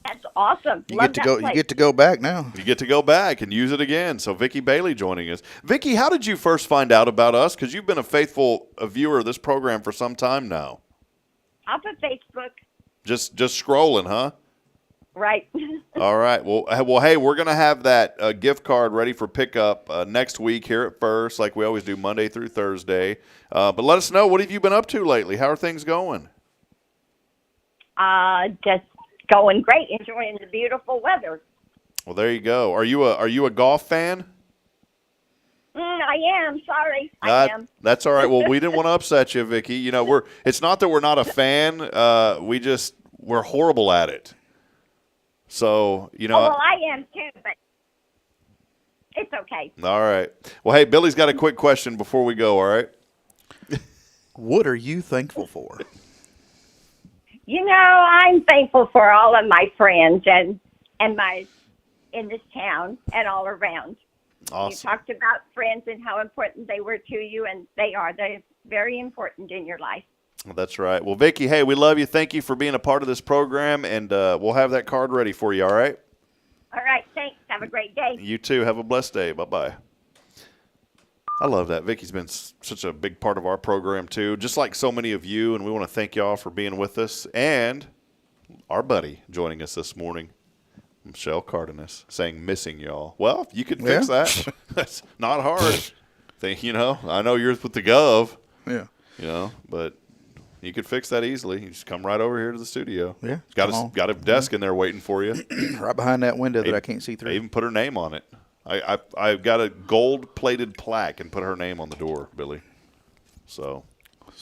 That's awesome.
You get to go back now.
You get to go back and use it again. So Vicki Bailey joining us. Vicki, how did you first find out about us? Because you've been a faithful viewer of this program for some time now.
Off of Facebook.
Just scrolling, huh?
Right.
All right. Well, hey, we're going to have that gift card ready for pickup next week here at First, like we always do Monday through Thursday. But let us know, what have you been up to lately? How are things going?
Just going great. Enjoying the beautiful weather.
Well, there you go. Are you a golf fan?
I am. Sorry. I am.
That's all right. Well, we didn't want to upset you, Vicki. You know, it's not that we're not a fan. We're horrible at it. So, you know.
Oh, well, I am too, but it's okay.
All right. Well, hey, Billy's got a quick question before we go, all right?
What are you thankful for?
You know, I'm thankful for all of my friends and my in this town and all around.
Awesome.
You talked about friends and how important they were to you, and they are. They're very important in your life.
That's right. Well, Vicki, hey, we love you. Thank you for being a part of this program, and we'll have that card ready for you, all right?
All right, thanks. Have a great day.
You too. Have a blessed day. Bye-bye. I love that. Vicki's been such a big part of our program, too, just like so many of you, and we want to thank y'all for being with us. And our buddy joining us this morning, Michelle Cardenas, saying missing y'all. Well, if you could fix that, that's not hard. I know yours with the Gov.
Yeah.
But you could fix that easily. You just come right over here to the studio.
Yeah.
Got a desk in there waiting for you.
Right behind that window that I can't see through.
I even put her name on it. I've got a gold-plated plaque and put her name on the door, Billy. So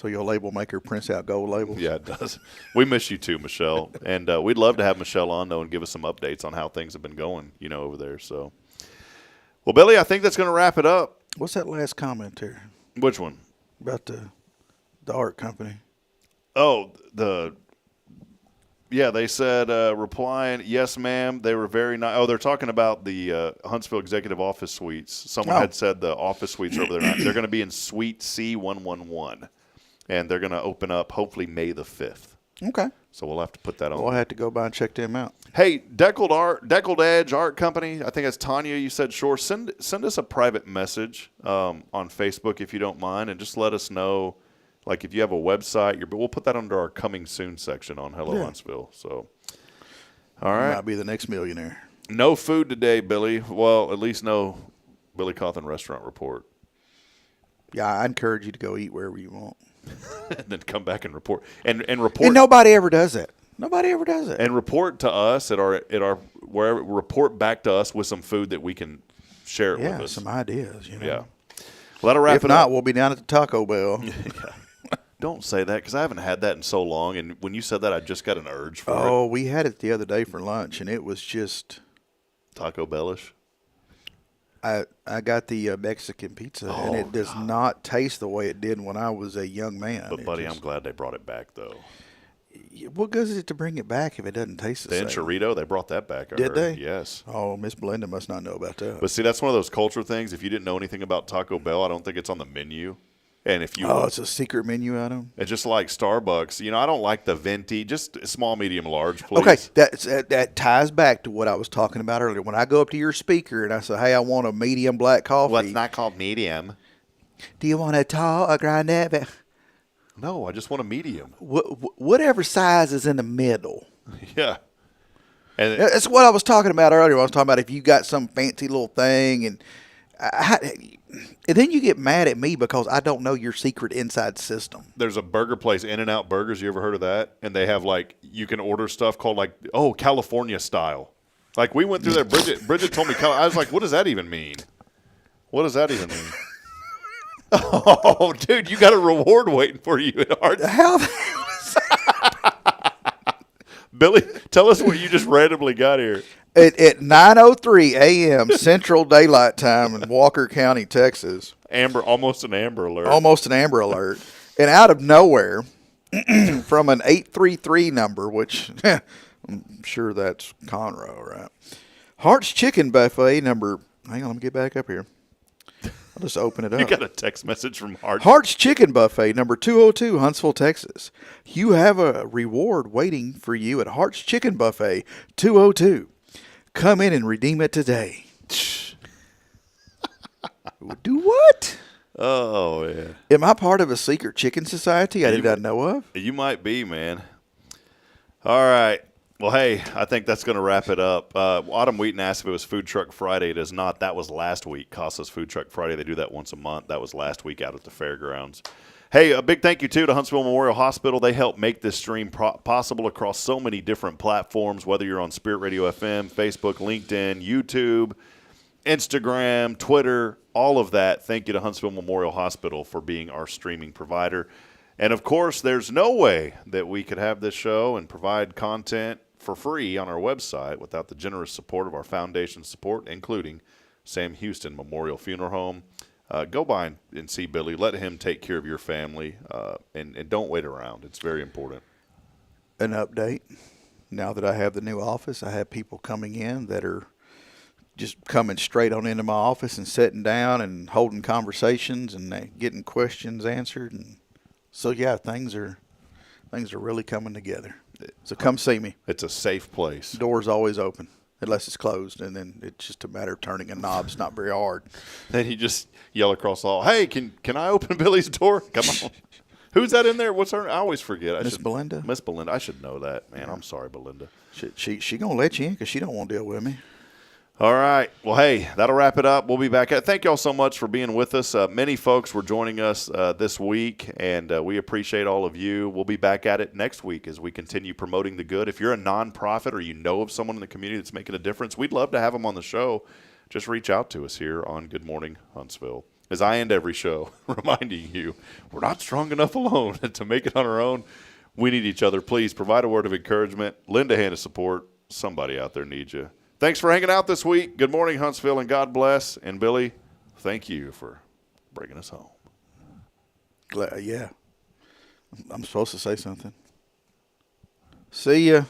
your label maker prints out gold labels?
Yeah, it does. We miss you too, Michelle. And we'd love to have Michelle on, though, and give us some updates on how things have been going, over there. So, well, Billy, I think that's going to wrap it up.
What's that last comment there?
Which one?
About the art company.
Oh, they said, replying, yes, ma'am, they were very nice. Oh, they're talking about the Huntsville Executive Office Suites. Someone had said the office suites over there. They're going to be in Suite C111, and they're going to open up hopefully May the 5th.
Okay.
So we'll have to put that on.
Well, I'll have to go by and check them out.
Hey, Deckled Edge Art Company, I think that's Tanya, you said, sure. Send us a private message on Facebook if you don't mind, and just let us know. Like if you have a website, we'll put that under our coming soon section on Hello Huntsville. So, all right.
You might be the next millionaire.
No food today, Billy. Well, at least no Billy Cawthon restaurant report.
Yeah, I encourage you to go eat wherever you want.
And then come back and report. And report.
And nobody ever does that. Nobody ever does it.
And report to us at our wherever. Report back to us with some food that we can share it with us.
Yeah, some ideas.
Yeah. Well, that'll wrap it up.
If not, we'll be down at the Taco Bell.
Don't say that because I haven't had that in so long. And when you said that, I just got an urge for it.
Oh, we had it the other day for lunch, and it was just
Taco Bellish.
I got the Mexican pizza, and it does not taste the way it did when I was a young man.
But, buddy, I'm glad they brought it back, though.
What good is it to bring it back if it doesn't taste the same?
The Enchilito, they brought that back.
Did they?
Yes.
Oh, Miss Belinda must not know about that.
But see, that's one of those culture things. If you didn't know anything about Taco Bell, I don't think it's on the menu. And if you
it's a secret menu item.
It's just like Starbucks. I don't like the venti. Just small, medium, large, please.
Okay, that ties back to what I was talking about earlier. When I go up to your speaker and I say, "Hey, I want a medium black coffee."
Well, it's not called medium.
Do you want a tall, a grande?
No, I just want a medium.
Whatever size is in the middle.
Yeah. And
that's what I was talking about earlier. I was talking about if you got some fancy little thing and then you get mad at me because I don't know your secret inside system.
There's a burger place, In-N-Out Burgers. You ever heard of that? And they have you can order stuff called California style. Like we went through there. Bridget told me. I was like, what does that even mean? What does that even mean? Oh, dude, you got a reward waiting for you at Art.
How?
Billy, tell us what you just randomly got here.
At 9:03 a.m. Central Daylight Time in Walker County, Texas.
Almost an Amber Alert.
Almost an Amber Alert. And out of nowhere, from an 833 number, which I'm sure that's Conroe, right? Hart's Chicken Buffet number. Hang on, let me get back up here. I'll just open it up.
You got a text message from Hart's.
Hart's Chicken Buffet, number 202, Huntsville, Texas. You have a reward waiting for you at Hart's Chicken Buffet, 202. Come in and redeem it today. Do what?
Oh, yeah.
Am I part of a secret chicken society I did not know of?
You might be, man. All right. Well, hey, I think that's going to wrap it up. Autumn Wheaton asked if it was Food Truck Friday. It is not. That was last week. Costas Food Truck Friday. They do that once a month. That was last week out at the fairgrounds. Hey, a big thank you, too, to Huntsville Memorial Hospital. They help make this stream possible across so many different platforms, whether you're on Spirit Radio FM, Facebook, LinkedIn, YouTube, Instagram, Twitter, all of that. Thank you to Huntsville Memorial Hospital for being our streaming provider. And, of course, there's no way that we could have this show and provide content for free on our website without the generous support of our foundation support, including Sam Houston Memorial Funeral Home. go by and see Billy. Let him take care of your family, and don't wait around. It's very important.
An update. Now that I have the new office, I have people coming in that are just coming straight on into my office and sitting down and holding conversations and getting questions answered. And so, yeah, things are really coming together. So come see me.
It's a safe place.
Door's always open unless it's closed, and then it's just a matter of turning a knob. It's not very hard.
Then you just yell across the hall, "Hey, can I open Billy's door? Come on." Who's that in there? What's her? I always forget.
Miss Belinda.
Miss Belinda. I should know that, man. I'm sorry, Belinda.
She gonna let you in because she don't want to deal with me.
All right. Well, hey, that'll wrap it up. We'll be back. Thank y'all so much for being with us. Many folks were joining us this week, and we appreciate all of you. We'll be back at it next week as we continue promoting the good. If you're a nonprofit or you know of someone in the community that's making a difference, we'd love to have them on the show. Just reach out to us here on Good Morning Huntsville. As I end every show, reminding you, we're not strong enough alone to make it on our own. We need each other. Please provide a word of encouragement. Lend a hand of support. Somebody out there needs you. Thanks for hanging out this week. Good morning, Huntsville, and God bless. And Billy, thank you for bringing us home.
Yeah. I'm supposed to say something. See ya.